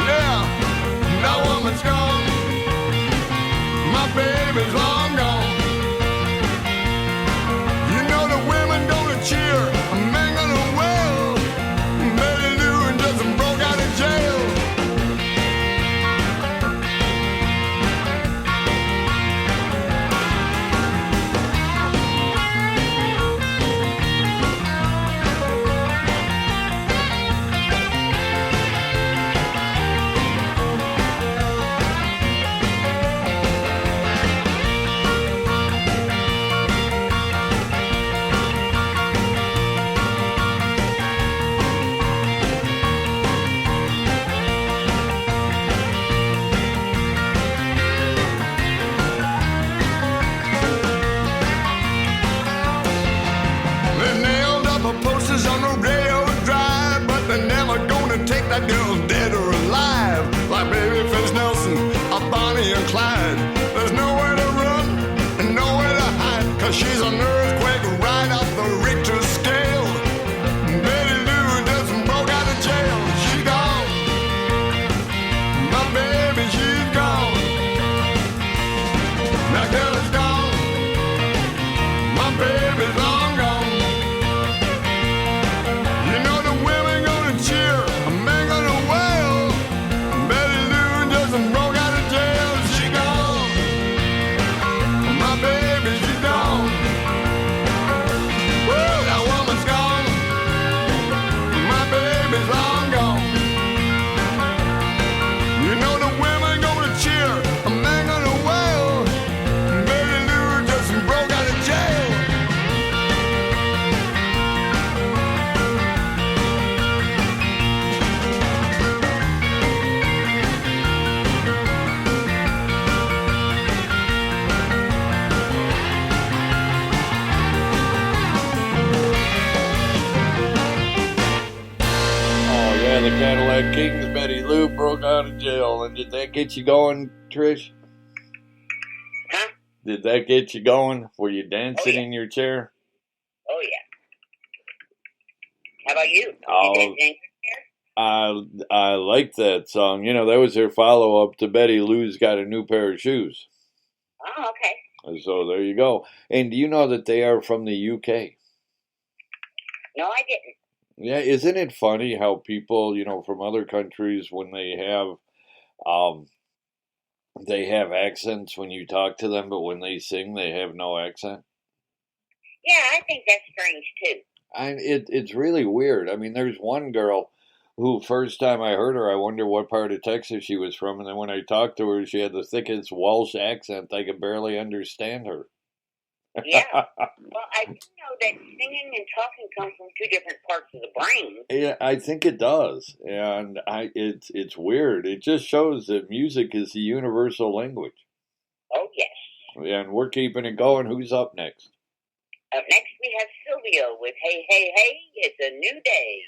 Yeah, that woman's gone. My baby's long gone. You know the women gonna cheer, a man gonna wail. Betty Lou bad girls dead or alive, like Babyface Nelson or Bonnie and Clyde. There's nowhere to run and nowhere to hide, 'cause she's an earthquake right off the Richter scale. Betty Lou just broke out of jail. She's gone. My baby, she's gone. That girl is gone. My baby's long gone. You know the women gonna cheer, a man gonna wail. Betty Lou just broke out of jail. She gone. My baby, she's gone. Woo, that woman's gone. My baby's long gone. You know the women gonna cheer, a man gonna wail. Betty Lou just broke out of jail. Oh, yeah, the Cadillac Kings, Betty Lou broke out of jail. And did that get you going, Trish? Huh? Did that get you going? Were you dancing yeah. in your chair? Oh, yeah. How about you? Oh. You did I like that song. You know, that was their follow-up to Betty Lou's Got a New Pair of Shoes. Oh, okay. So there you go. And do you know that they are from the UK? No, I didn't. Yeah, isn't it funny how people, you know, from other countries, when they have accents when you talk to them, but when they sing, they have no accent? Yeah, I think that's strange, too. It's really weird. I mean, there's one girl who, first time I heard her, I wonder what part of Texas she was from, and then when I talked to her, she had the thickest Welsh accent. I could barely understand her. Yeah. Well, I do know that singing and talking come from two different parts of the brain. Yeah, I think it does, and it's weird. It just shows that music is the universal language. Oh, yes. And we're keeping it going. Who's up next? Up next, we have Silvio with Hey, Hey, Hey, It's a New Day.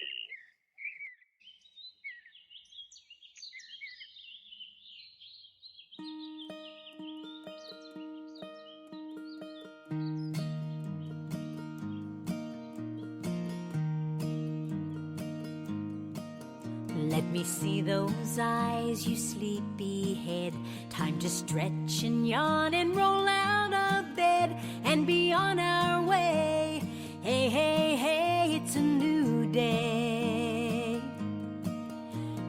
Let me see those eyes, you sleepy head. Time to stretch and yawn and roll out of bed and be on our way. Hey, hey, hey, it's a new day.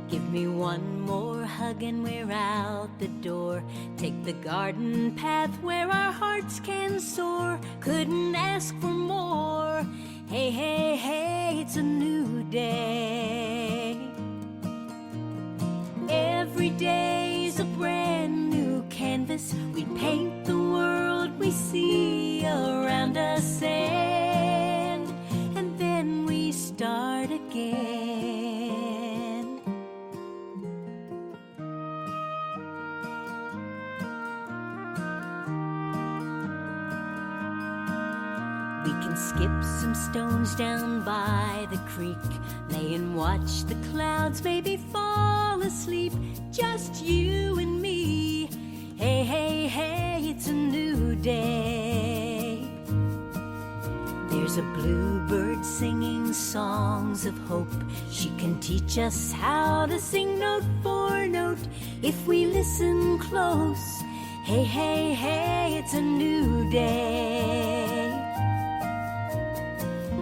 Give me one more hug and we're out the door. Take the garden path where our hearts can soar. Couldn't ask for more. Hey, hey, hey, it's a new day. Every day's a brand new canvas. We paint the world we see around us, and then we start again. We can skip some stones down by the creek, lay and watch the clouds, maybe fall asleep, just you and me. Hey, hey, hey, it's a new day. There's a bluebird singing songs of hope. She can teach us how to sing note for note if we listen close. Hey, hey, hey, it's a new day.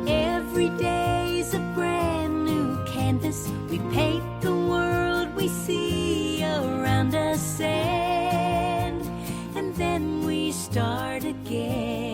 Every day's a brand new canvas. We paint the world we see around us, and then we start again.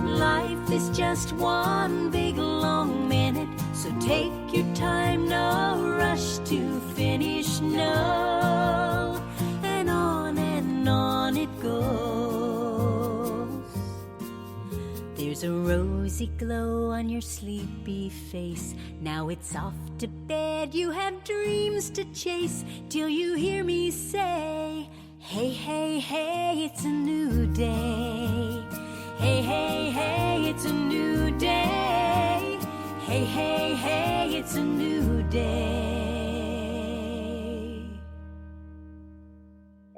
Life is just one big long minute, so take your time, no rush to finish, no. And on it goes. There's a rose hazy glow on your sleepy face. Now it's off to bed, you have dreams to chase, till you hear me say, hey, hey, hey, it's a new day. Hey, hey, hey, it's a new day. Hey, hey, hey, it's a new day.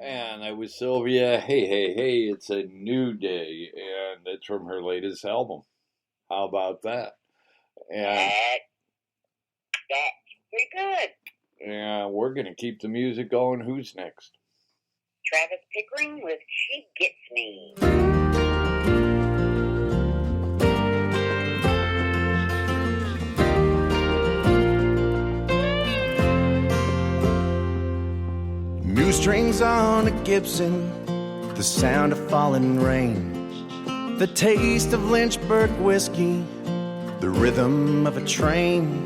And that was Sylvia. Hey, hey, hey, it's a new day. And it's from her latest album. How about that? And That's pretty good. yeah, we're going to keep the music going. Who's next? Travis Pickering with She Gets Me. New strings on a Gibson, the sound of falling rain, the taste of Lynchburg whiskey, the rhythm of a train,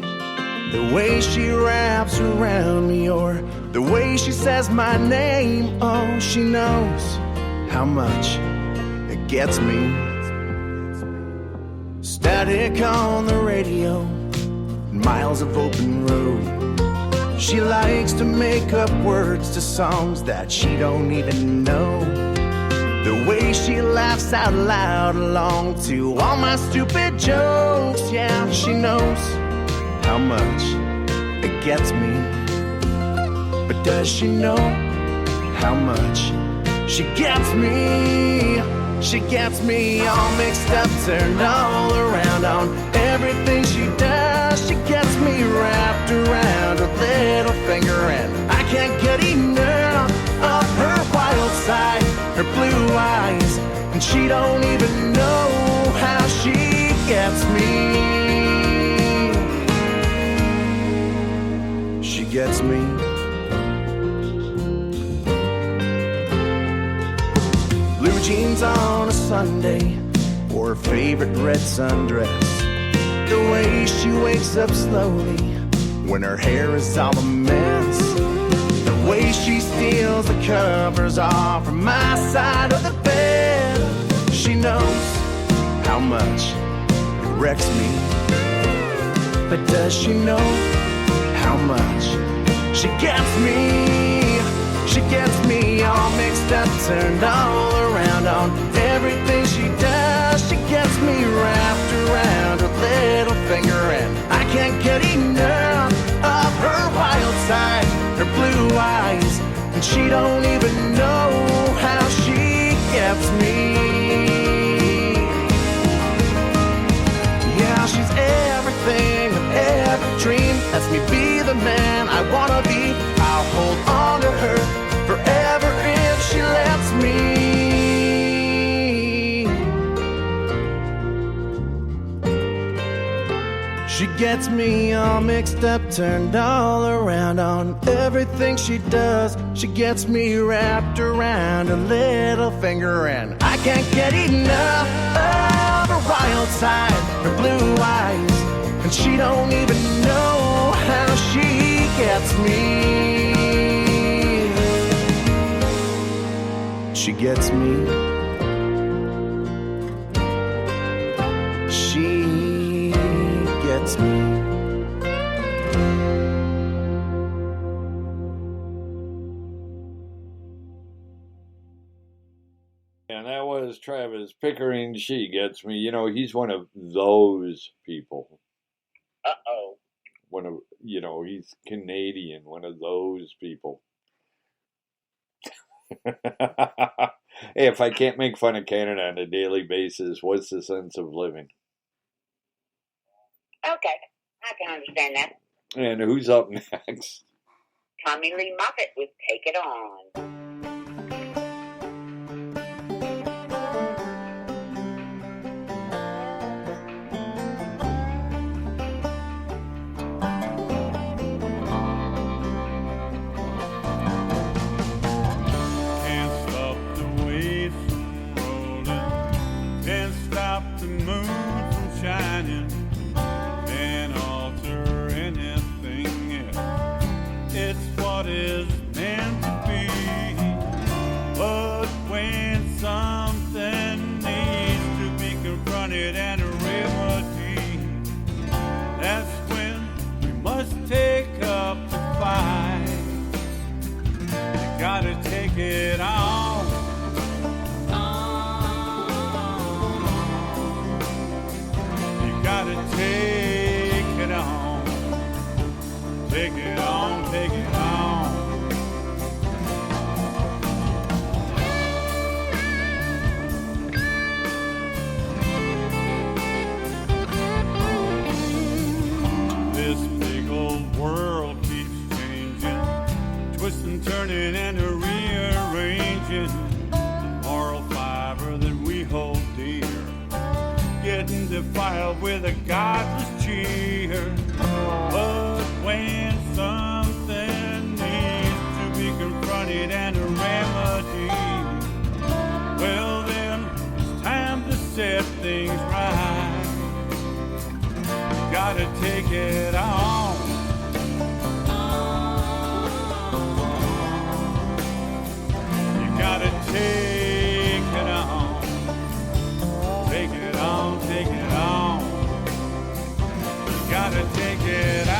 the way she wraps around me, or the way she says my name. Oh, she knows how much it gets me. Static on the radio, miles of open road. She likes to make up words to songs that she don't even know. The way she laughs out loud along to all my stupid jokes. Yeah, she knows how much it gets me. But does she know how much she gets me? She gets me all mixed up, turned all around on everything she does. She gets me wrapped around her little finger, and I can't get enough of her wild side, her blue eyes, and she don't even know how she gets me. She gets me. Blue jeans on a Sunday, or her favorite red sundress. The way she wakes up slowly when her hair is all a mess. The way she steals the covers off from my side of the bed. She knows how much it wrecks me. But does she know how much she gets me? She gets me all mixed up, turned all around on everything she does. She gets me wrapped around her little finger, and I can't get enough of her wild side, her blue eyes, and she don't even know how she gets me. Yeah, she's everything I've ever dreamed. Lets me be the man I wanna be. I'll hold on to her forever if she lets me. She gets me all mixed up, turned all around on everything she does. She gets me wrapped around her little finger, and I can't get enough of her wild side, her blue eyes, and she don't even know how she gets me. She gets me. She gets me. And that was Travis Pickering. She Gets Me. You know, he's one of those people. Uh-oh. One of, you know, he's Canadian, one of those people. Hey, if I can't make fun of Canada on a daily basis, what's the sense of living? Okay, I can understand that. And who's up next? Tommy Lee Moffett with Take It On. Something needs to be confronted and a river take it on. You gotta take it on. Take it on, take it on. This big old world keeps changing, twisting, turning, and rearranging the moral fiber that we hold dear, getting defiled with a godless cheer. But when something needs to be confronted and a remedy, well then it's time to set things right. You gotta take it on. You gotta take it on. Take it on, take it on. You gotta take it on.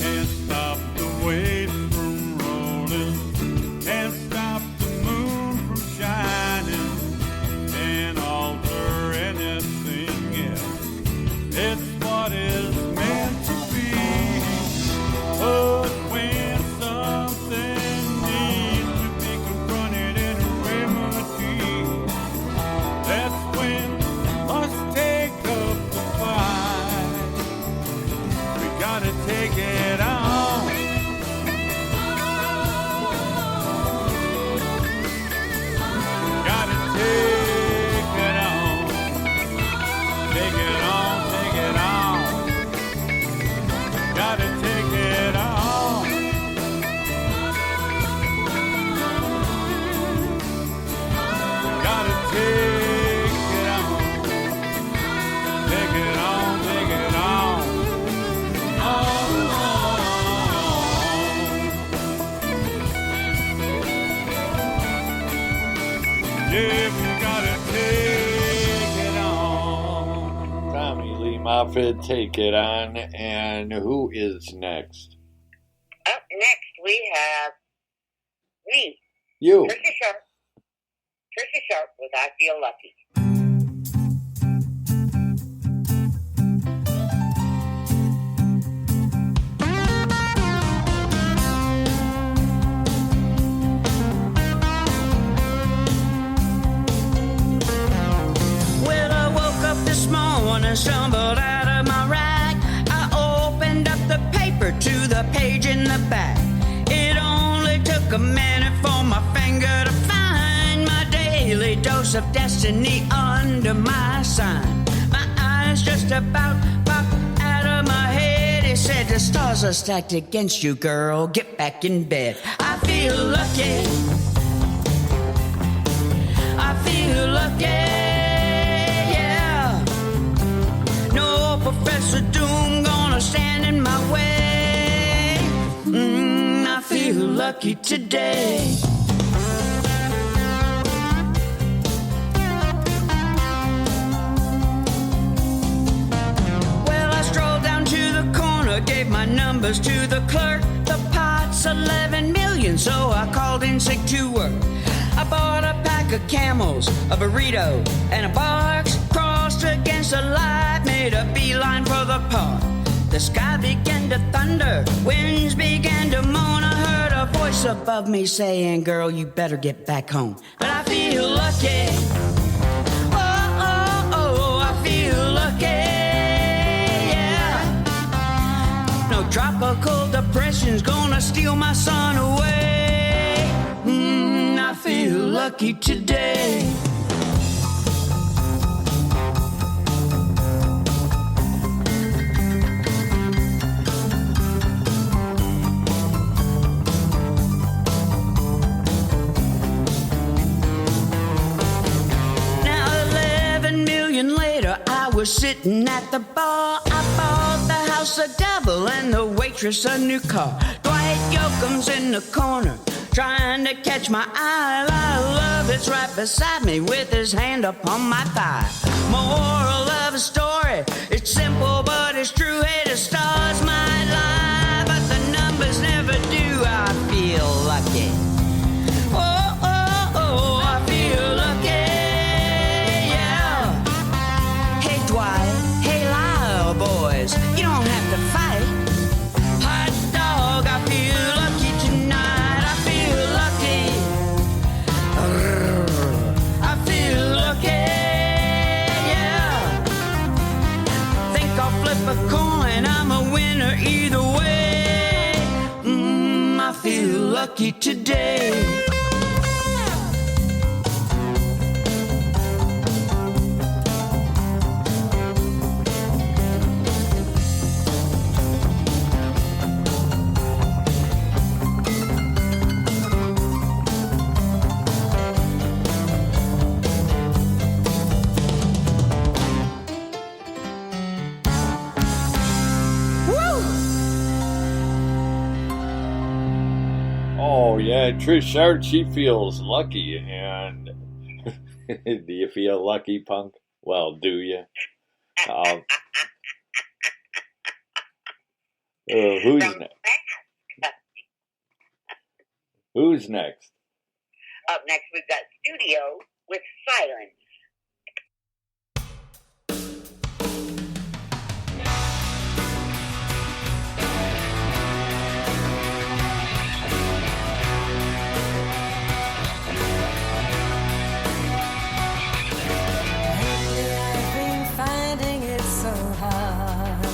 Can't stop the waves from rolling, can't stop the moon from shining, can't alter anything else. It's what is meant to be. But when something needs to be confronted in a remedy, that's when we must take up the fight. We gotta take it on. Gotta take it on. Take it on, take it on. Gotta take it on. Gotta take it on. Take it on, take it on. Yeah, we gotta take it on. Tommy Lee Moffitt, Take It On. And who is next? Up next, we have me, You. Trisha Sharp. Trisha Sharp with I Feel Lucky. Well, I woke up this morning and stumbled out of my rack. I opened up the paper to the page in the back. It only took a minute for my finger to find my daily dose of destiny under my sign. My eyes just about popped out of my head. It said the stars are stacked against you, girl. Get back in bed. I feel lucky. I feel lucky. Yeah. No Professor Doom gonna stand in my way. I feel lucky today. Well, I strolled down to the corner, gave my numbers to the clerk. The pot's 11 million, so I called in sick to work. I bought a pack of Camels, a burrito, and a box. Crossed against the light, made a beeline for the park. The sky began to thunder, winds began to moan. I heard a voice above me saying, girl, you better get back home. But I feel lucky. Oh, oh, oh, I feel lucky. Yeah. No tropical depression's gonna steal my sun away. I feel lucky today. was sitting at the bar. I bought the house a devil and the waitress a new car. Dwight Yoakam's in the corner, trying to catch my eye. I love it's right beside me with his hand upon my thigh. Moral of a story, it's simple but it's true. Hey, the stars might lie, but the numbers never do. I feel lucky. Oh, oh, oh, I feel lucky, yeah. Hey, Dwight, hey, Lyle, boys, you don't have to fight. Hot dog, I feel lucky tonight. I feel lucky. I feel lucky, yeah. Think I'll flip a coin, I'm a winner either way. I feel lucky today. Oh, yeah, Trish Shard, she feels lucky. And do you feel lucky, punk? Well, do you? Who's next? Who's next? Up next, we've got Studio with Silence. I've been finding it so hard,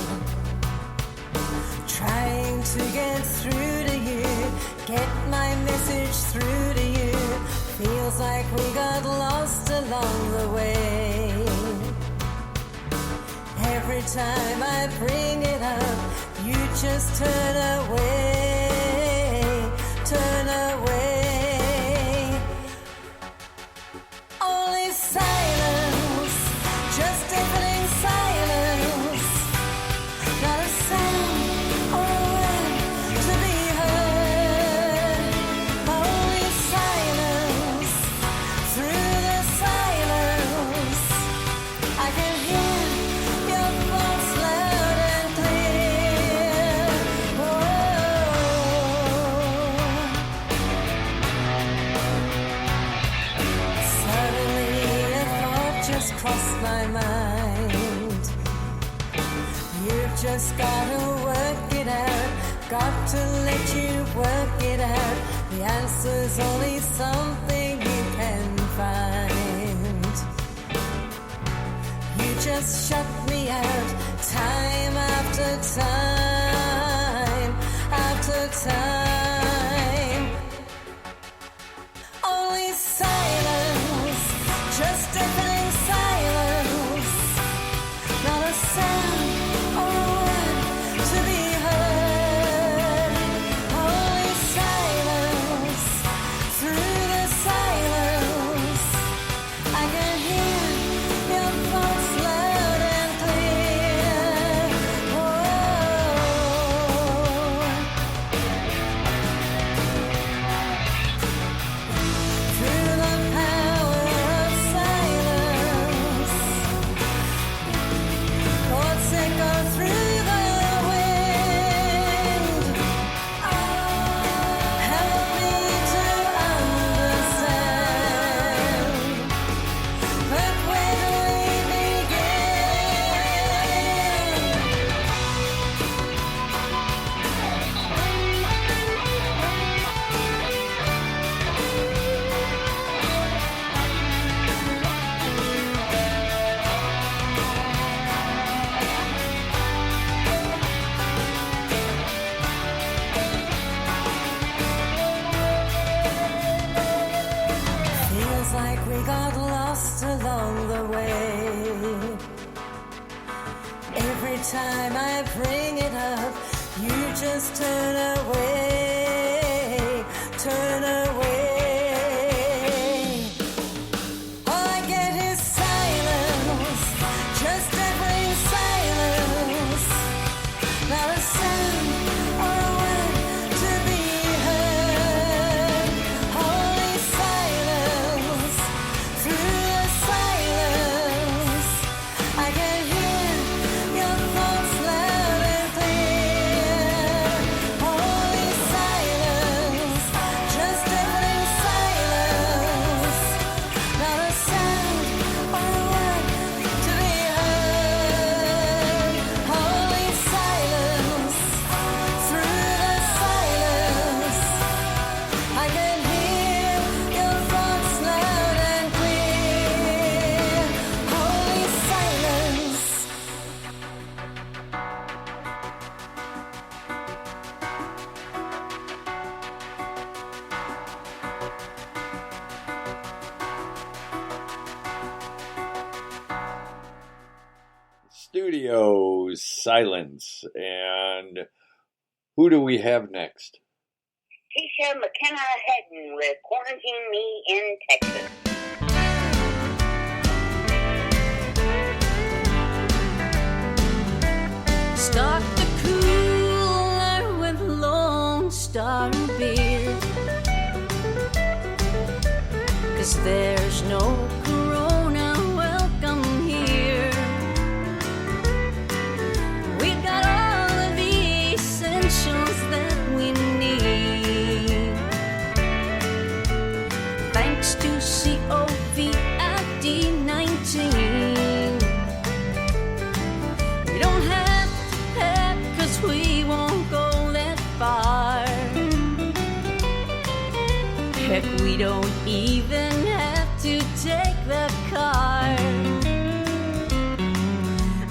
trying to get through to you, get my message through to you. Feels like we got lost along the way. Every time I bring it up, you just turn away, turn away. Only silence, just deafening silence. Not a sound or a word to be heard. Only silence, through the silence. I can hear your thoughts loud and clear. Suddenly a thought just crossed my mind. You've just gotta work it out, got to let you work it out. The answer's only something you can find. You just shut me out, time after time after time. Only silence, just deafening silence. Not a sound or a word to be heard. Only silence, through the silence. I can hear your thoughts loud and clear. Through the power of silence, thoughts echo through the wind. Help me to understand. But where do we Feels like we got lost along the way. Every time I bring it up, you just turn away, turn away. All I get is silence, just every Silence. And who do we have next? Tisha McKenna Hedden with Quarantine Me in Texas. Stock the cooler with Lone Star beer, 'cause there's no Corona welcome here. We've got all of the essentials that we need, thanks to COVID-19. We don't have to pack 'cause we won't go that far. Heck, we don't even have to take the car.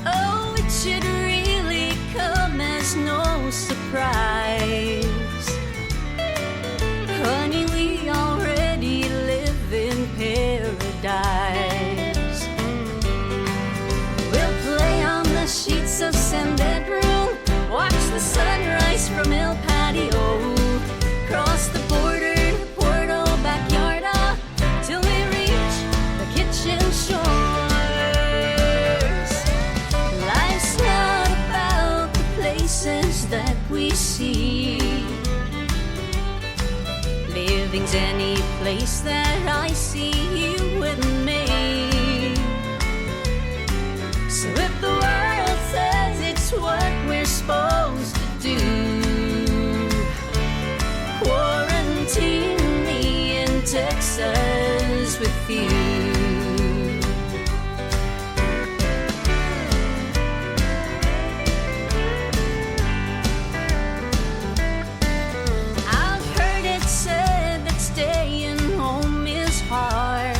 Oh, it should really come as no surprise. Honey, we already live in paradise. We'll play on the sheets of San Bedroom, watch the sunrise from El Patio, cross the border, Puerto Backyarda, till we reach the kitchen shores. Life's not about the places that we see. Living's any place that I see you with me. So if the world says it's what we're supposed to do, quarantine me in Texas with you. I've heard it said that staying home is hard,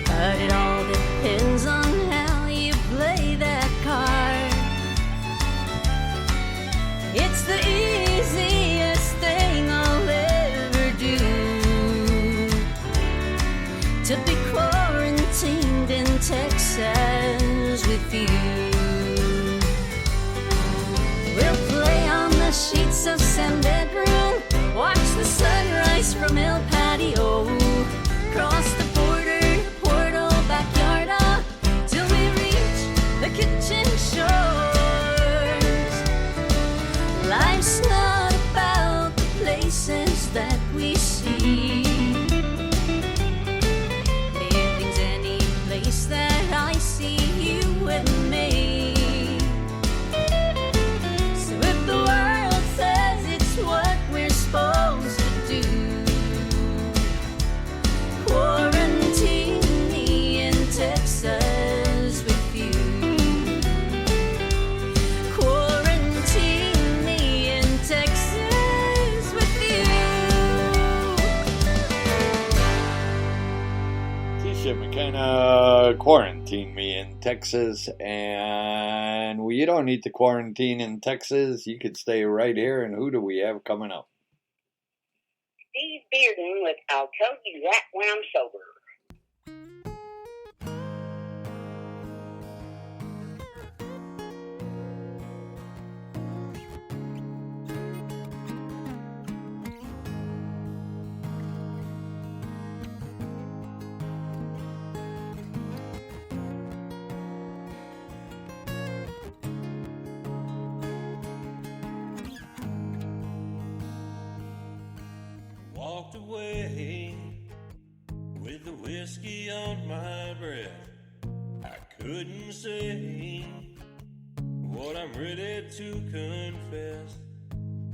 but it all depends on how you play that card. It's the easiest thing I'll ever do, to be quarantined in Texas with you. We'll play on the sheets of San Bedroom, watch the sunrise from El Patio, cross the border, Puerto Backyarda, till we reach the kitchen shores. Life's not about the places that we see. Living's any place that I see you with me. So if the world says it's what we're supposed to do, quarantine me in Texas with you. Quarantine me in Texas with you. Tisha McKenna, Quarantine Me in Texas. And you don't need to quarantine in Texas. You could stay right here. And who do we have coming up? Steve Bearden with I'll Tell You That When I'm Sober. Walked away with the whiskey on my breath. I couldn't say what I'm ready to confess.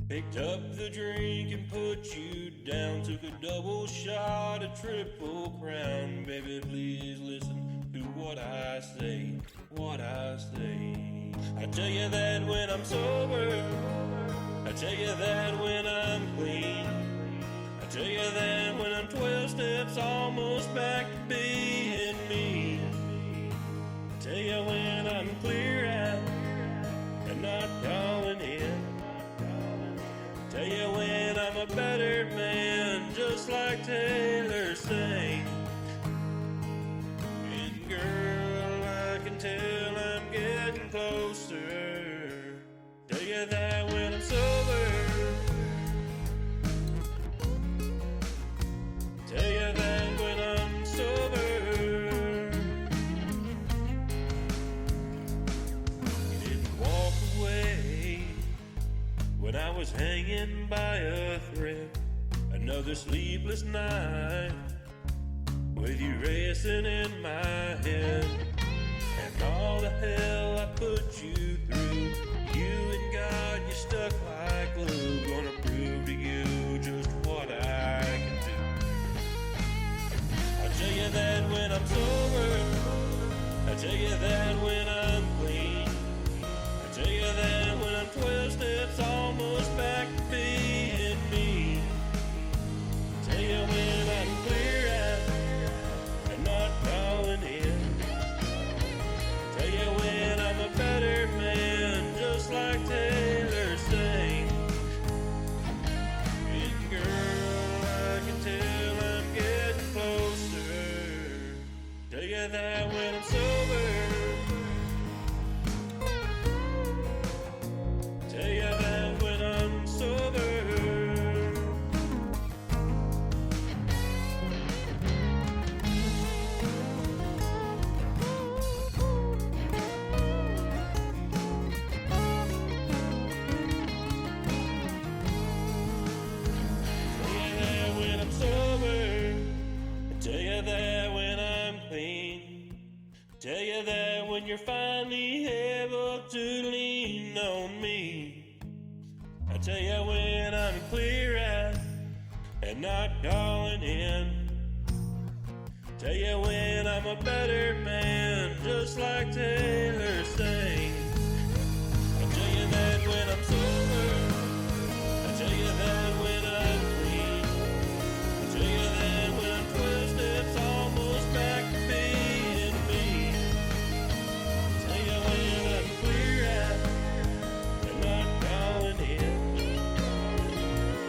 Picked up the drink and put you down. Took a double shot, a triple crown. Baby, please listen to what I say, what I say. I tell you that when I'm sober, I tell you that when I'm clean, I tell you that when I'm 12 steps almost back to being me. I tell you when I'm clear out and not going in. I tell you when I'm a better man, just like Taylor sang. And girl, I can tell I'm was hanging by a thread. Another sleepless night with you racing in my head. And all the hell I put you through, you and God, you stuck like glue. Gonna prove to you just what I can do. I tell you that when I'm sober, I tell you that when I'm clean, I tell you that when I'm 12 steps almost back to being me. I tell you when I'm clear-eyed and not calling in. I tell you when I'm a better man, just like Taylor sings. And girl, I can tell I'm getting closer. Tell you that when I'm sober. Tell you that when I'm sober. Tell you that when I'm clean. Tell you that when you're finally able to lean on me. I tell you when I'm clear-eyed and not calling in. Tell you when I'm a better man, just like Taylor sings. I tell you that when I'm sober. I tell you that when I'm clean. I tell you that when I'm 12 steps almost back to being me. I tell you when I'm clear-eyed and not calling in.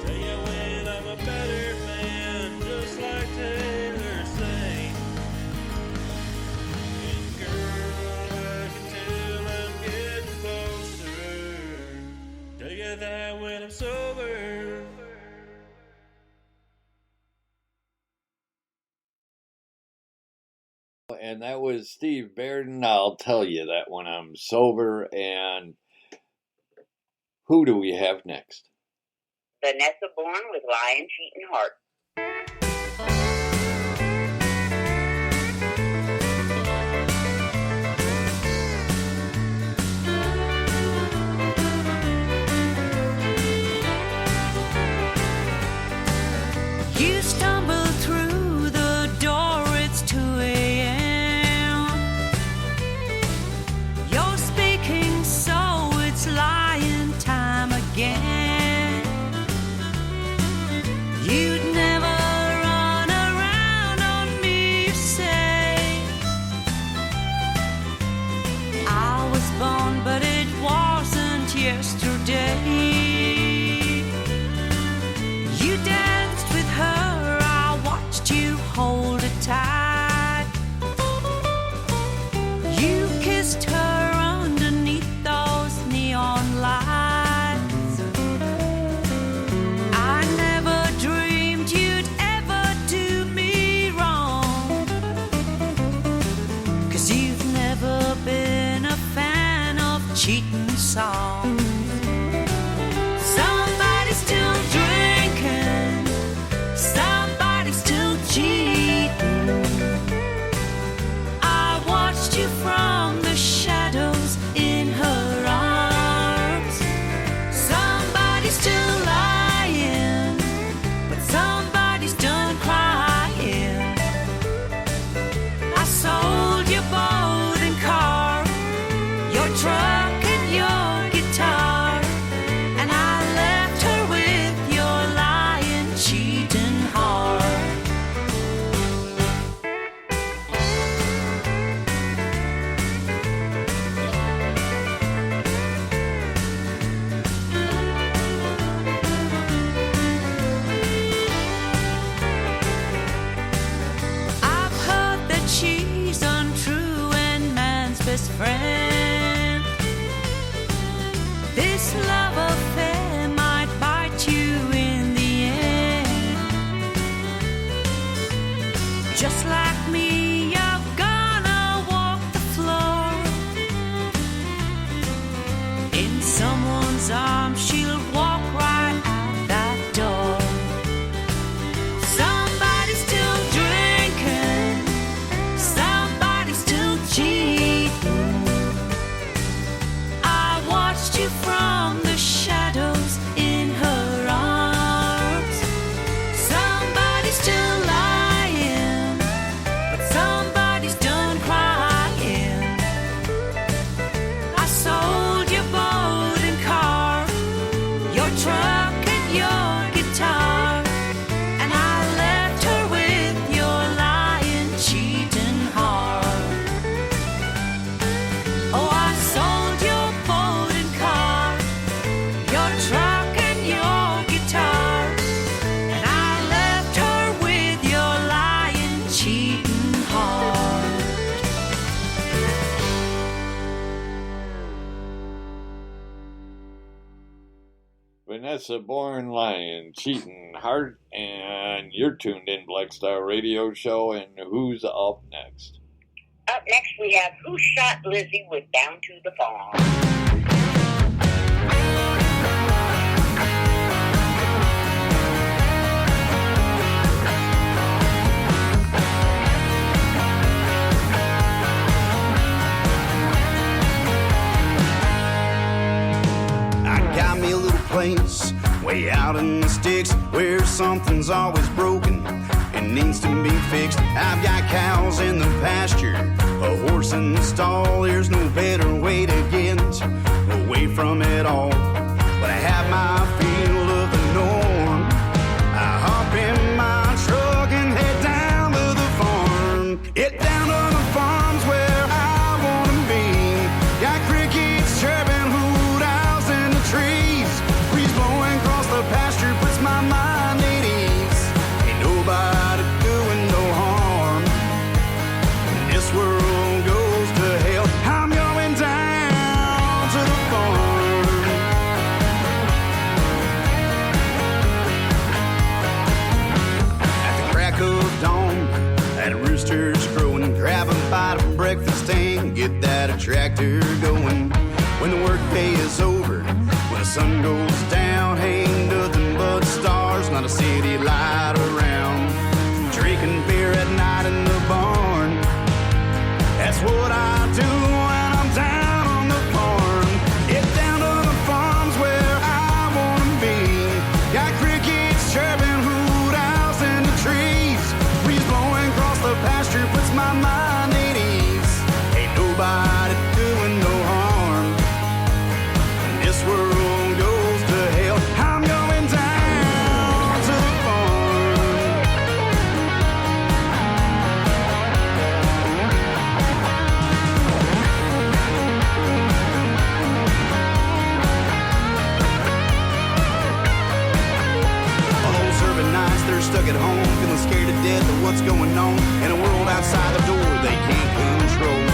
Tell you when I'm a better man, just like Taylor sings. And girl, I can tell I'm getting closer. Tell you that when I'm sober. And that was Steve Bairden. I'll tell you that when I'm sober. And who do we have next? Vanessa Bourne with Lion, Cheat, and Heart. You stumble through the door, it's 2 a.m. You're speaking, so it's lying time again. You'd never run around on me, you say. I was born, but it wasn't yesterday. You danced with her, I watched you hold it tight. You kissed her underneath those neon lights. I never dreamed you'd ever do me wrong, 'cause you've never been a fan of cheating songs. Somebody's still drinking, somebody's still cheating. I watched you from the shadows in her arms. Somebody's still lying, but somebody's done crying. I sold your boat and car, your truck and your guitar, and I left her with your lying, cheating heart. I've heard that she's untrue and man's best friend. This love affair might bite you in the end. Just like me, you're gonna walk the floor. In someone's arms, she'll walk right your truck and your guitar, and I left her with your lying, cheating heart. Oh, I sold your boat and car, your truck and your guitar, and I left her with your lying, cheating heart. Vanessa Born Lion, Cheating Heart, and you're tuned in Black Star Radio Show, and who's up next? Up next we have Who Shot Lizzie with Down to the Farm. I got me a little place way out in the sticks where something's always broken and needs to be fixed. I've got cows in the pasture, a horse in the stall. There's no better way to get away from it all. But I have my feel of the norm. I hop in my truck and head down to the farm. It down to the farm's where I wanna be. Got crickets chirping, hoot owls in the trees. Breeze blowing across the pasture puts my mind at ease. Ain't nobody doing no harm. When this world goes to hell, I'm going down to the farm. At the crack of dawn, that rooster's crowing. Grab a bite of breakfast and get that tractor going. When the workday is over, when the sun goes down, ain't nothing but stars, not a city light around. Drinking beer at night in the barn, that's what I do when I'm down on the farm. Get down to the farms where I wanna be. Got crickets chirping, hoot owls in the trees. Breeze blowing across the pasture puts my mind at ease. Ain't nobody doing no harm. When this world goes to hell, I'm going down to the farm. All those urban nights, they're stuck at home, feeling scared to death of what's going on in a world outside the door they can't control.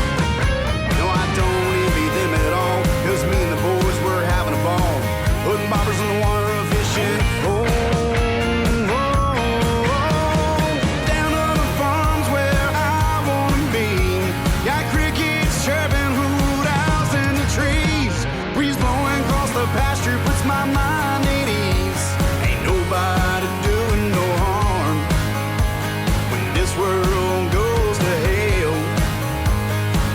No, I don't envy them at all, 'cause me and the boys were having a ball, putting bobbers in the water, fishing. Oh, oh, oh. Down to the farms where I wanna be. Got crickets chirping, hoot owls in the trees. Breeze blowing across the pasture puts my mind at ease. Ain't nobody doing no harm. When this world goes to hell,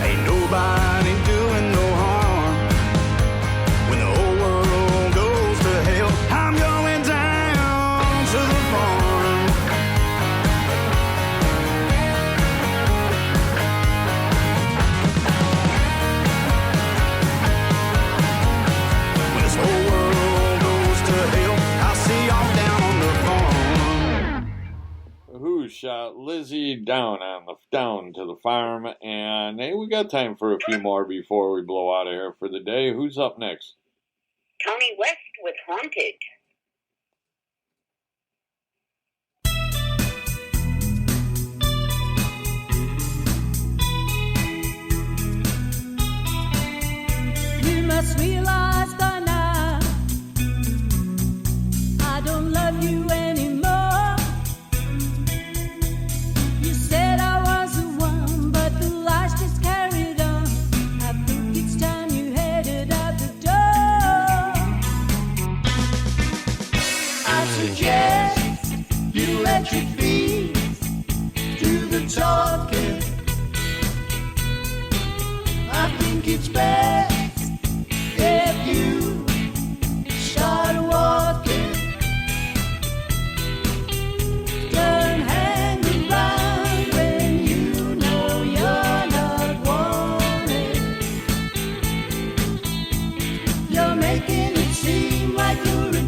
ain't nobody doing no harm. When the whole world goes to hell, I'm going down to the farm. When this whole world goes to hell, I'll see y'all down on the farm. Who Shot Lizzie down to the farm, and hey, we got time for a few more before we blow out of here for the day. Who's up next? Tony West with Haunted. You must realize by now I don't love you anymore. You said I was the one, but the lies just carried on. I think it's time you headed out the door. I suggest you let your feet do the talking. I think it's best if you start walking. Don't hang around when you know you're not wanted. You're making it seem like you're a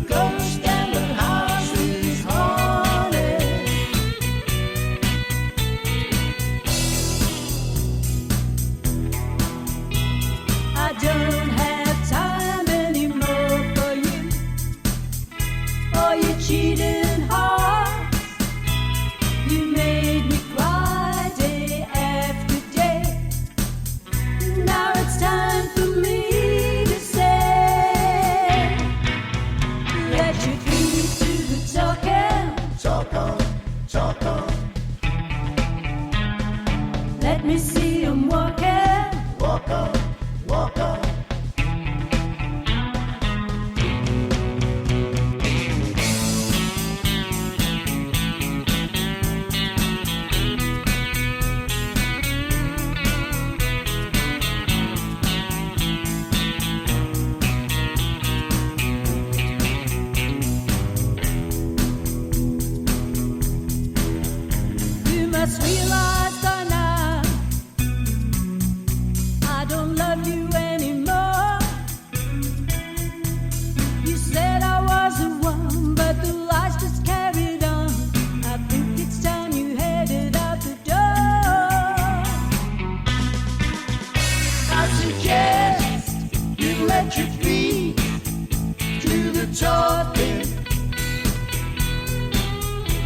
talking.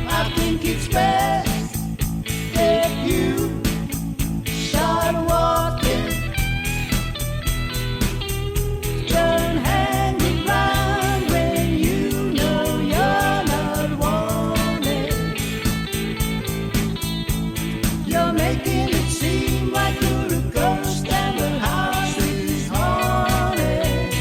I think it's best if you start walking. Don't hang around when you know you're not wanted. You're making it seem like you're a ghost and the house is haunted.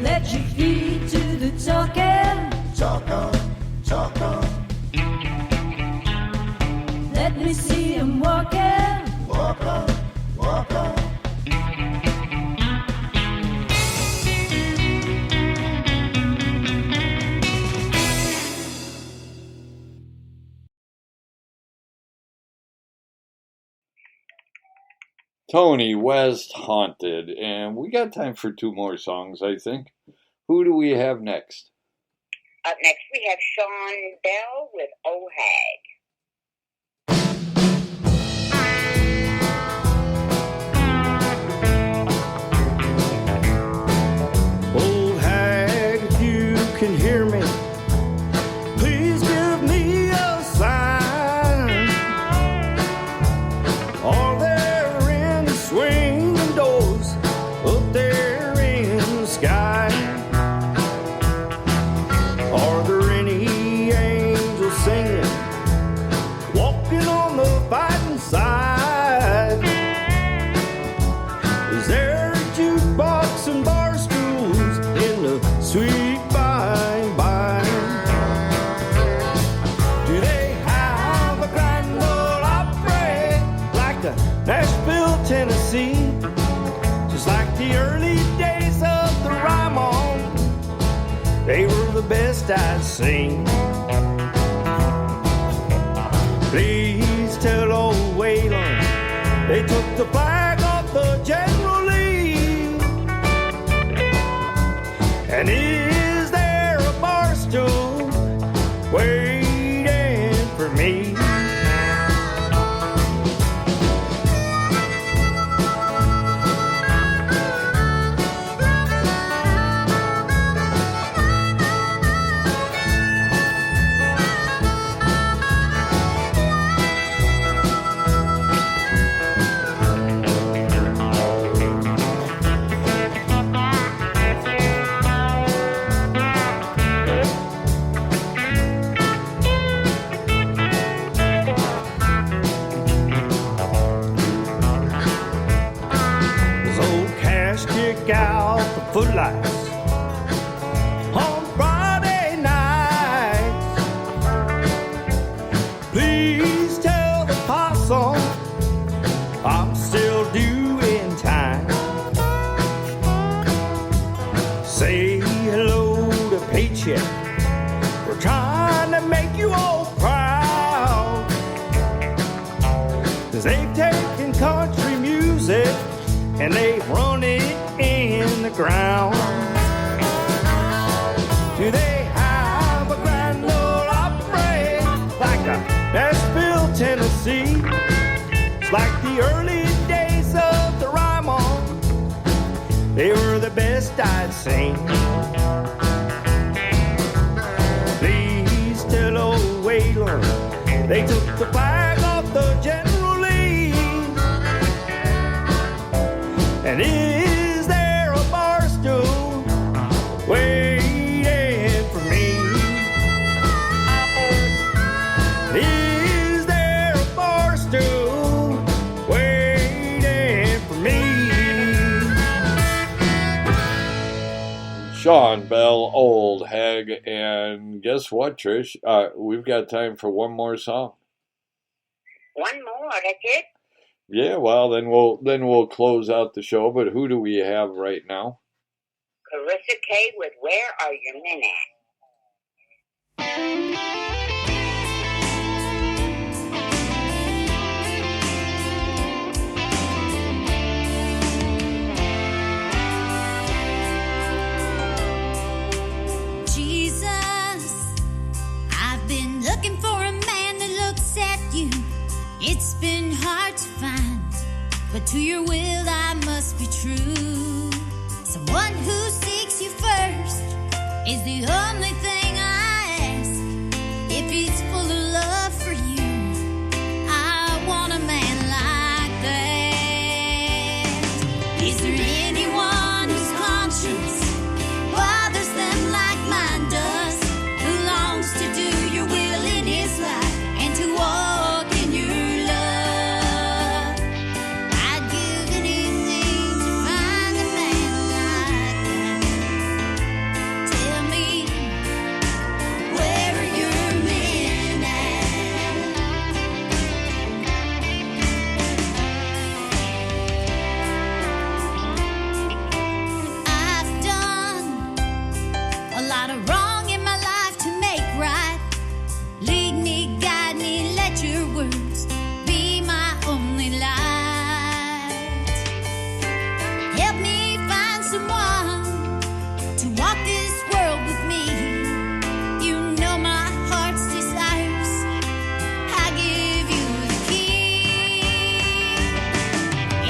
Let your feet do the talking. Talk on, talk on. Let me see him walking. Walk on, walk on. Tony West, Haunted. And we got time for two more songs, I think. Who do we have next? Up next, we have Sean Bell with Old Hag. Old hag, if you can hear me, please give me a sign. Are there any swinging doors up there in the sky? Are there any angels singing, walking on the fighting side? Is there a jukebox and bar stools in the sweet by and by? Do they have a grand old opera like the Nashville, Tennessee? Just like the early days of the Ryman, they were the best I'd seen. Please tell old Waylon they took the flag off the General Lee. And is there a bar stool waiting for me? Does old Cash kick out the footlights on Friday nights? Please tell the possum I'm still due in time. Say hello to Paycheck. We're trying to make you all proud, 'cause they've taken country music and they've run it in the ground. Do they have a grand old opera like a Nashville, Tennessee? It's like the early days of the Ryman, they were the best I'd seen. Please tell old Waylon they took the flag off the General Lee. And is there a bar stool waiting for me? Is there a bar stool waiting for me? Sean Bell, Old Hag. And guess what, Trish? We've got time for one more song. One more, that's it? Yeah, well, then we'll close out the show. But who do we have right now? Carissa Kay with Where Are Your Men Jesus, I've been looking for a man that looks at you. It's been hard to find, but To your will I must be true. Someone who seeks you first is the only thing I ask. If he's full of love for you, I want a man like that. Is there anyone whose conscience bothers them like mine does? Who longs to do your will in his life and to walk in your love? I'd give anything to find a man like that. Tell me, where are your men at? I've done a lot of wrong in my life to make right. Lead me, guide me, let your words be my only light. Help me find someone to walk this world with me. You know my heart's desires. I give you the key.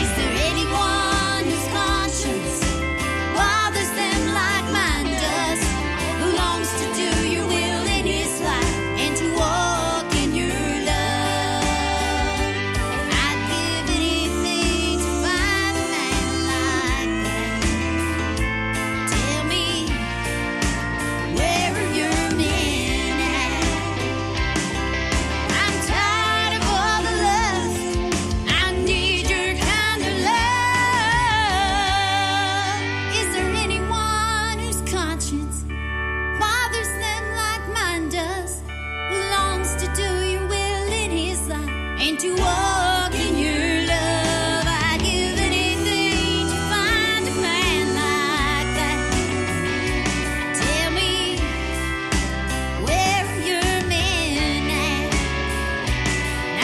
Is there anyone whose conscience bothers them like mine does? Who longs to do your will in his life and to walk in your love? I'd give anything to find a man like that. Tell me, where are your men at? I'm tired of all the lust. I need your kind of love. Is there anyone whose conscience bothers them like mine does? Who longs to do your will in his life and to walk in your love? I'd give anything to find a man like that. Tell me, where are your men at?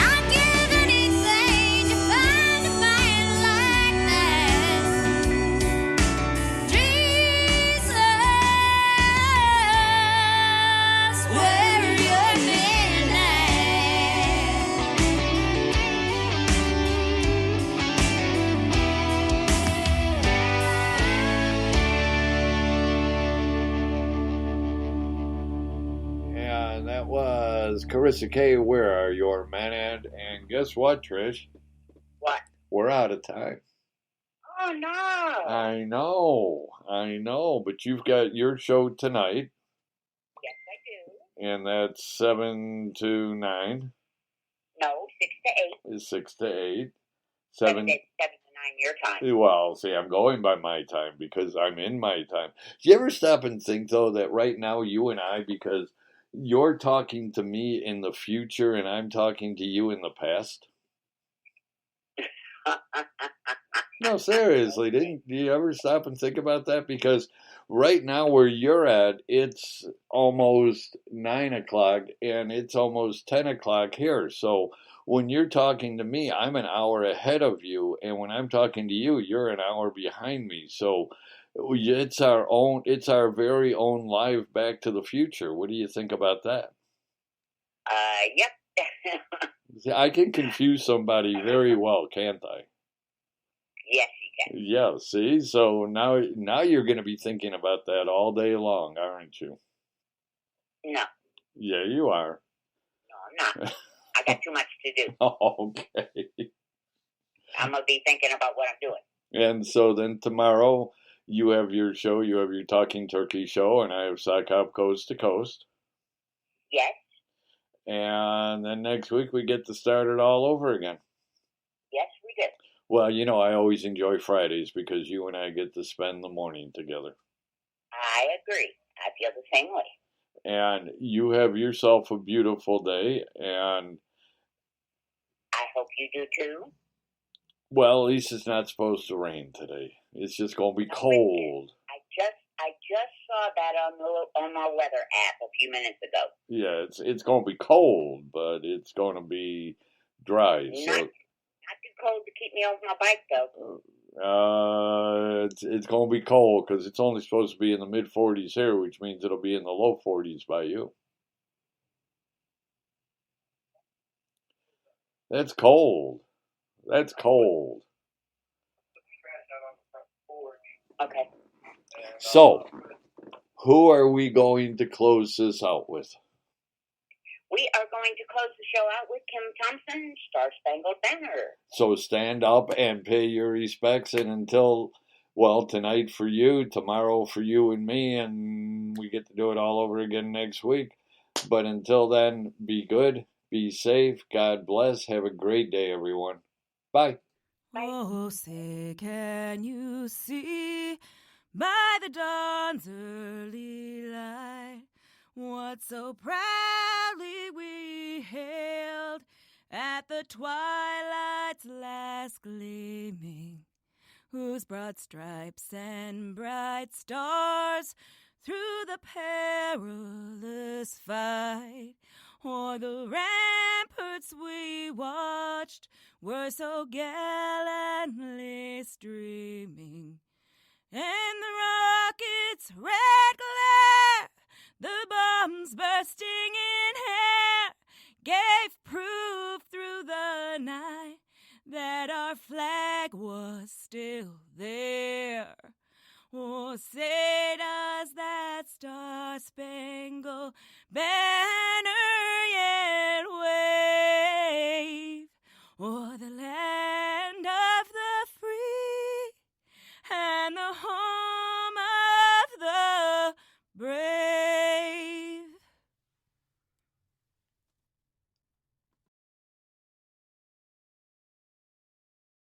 I'd give anything to find a man like that. Jesus, where are your men at? And that was Carissa K. Where Are Your Men At? And guess what, Trish? What? We're out of time. Oh, no. I know, but you've got your show tonight, Yes, I do. and that's 7 to 9, No, 6 to 8. is 6 to 8, 7 7. to 9 your time. Well, see, I'm going by my time because I'm in my time. Do you ever stop and think, though, that right now you and I, because you're talking to me in the future and I'm talking to you in the past? No, seriously, do you ever stop and think about that? Because right now where you're at, it's almost 9 o'clock and it's almost 10 o'clock here. So when you're talking to me, I'm an hour ahead of you, and when I'm talking to you, you're an hour behind me. So it's our very own live Back to the Future. What do you think about that? Yep. See, I can confuse somebody very well, can't I? Yes, you can. Yeah, see? So now you're going to be thinking about that all day long, aren't you? No, Yeah, you are. I'm not. I got too much to do. Okay. I'm going to be thinking about what I'm doing. And so then tomorrow you have your show, you have your Talking Turkey show, and I have Sock Hop Coast to Coast. Yes, And then next week we get to start it all over again. yes, we do. Well, I always enjoy Fridays because you and I get to spend the morning together. I agree. I feel the same way. And you have yourself a beautiful day, and I hope you do too. well, at least it's not supposed to rain today. It's just going to be cold. I just saw that on my weather app a few minutes ago. Yeah, it's going to be cold, but it's going to be dry. Not So too cold to keep me off my bike though. it's going to be cold because it's only supposed to be in the mid 40s here, which means it'll be in the low 40s by you. That's cold. That's cold. So, who are we going to close this out with? We are going to close the show out with Kim Thompson, Star Spangled Banner. So stand up and pay your respects, and until, well, tonight for you, tomorrow for you and me, and we get to do it all over again next week. But until then, be good, be safe, God bless, have a great day, everyone. Bye. Oh, say, can you see by the dawn's early light what so proudly we hailed at the twilight's last gleaming, whose broad stripes and bright stars through the perilous fight o'er the ramparts we watched were so gallantly streaming, and the rocket's red glare, the bombs bursting in air, gave proof through the night that our flag was still there. Oh, say does that star-spangled banner yet wave o'er the land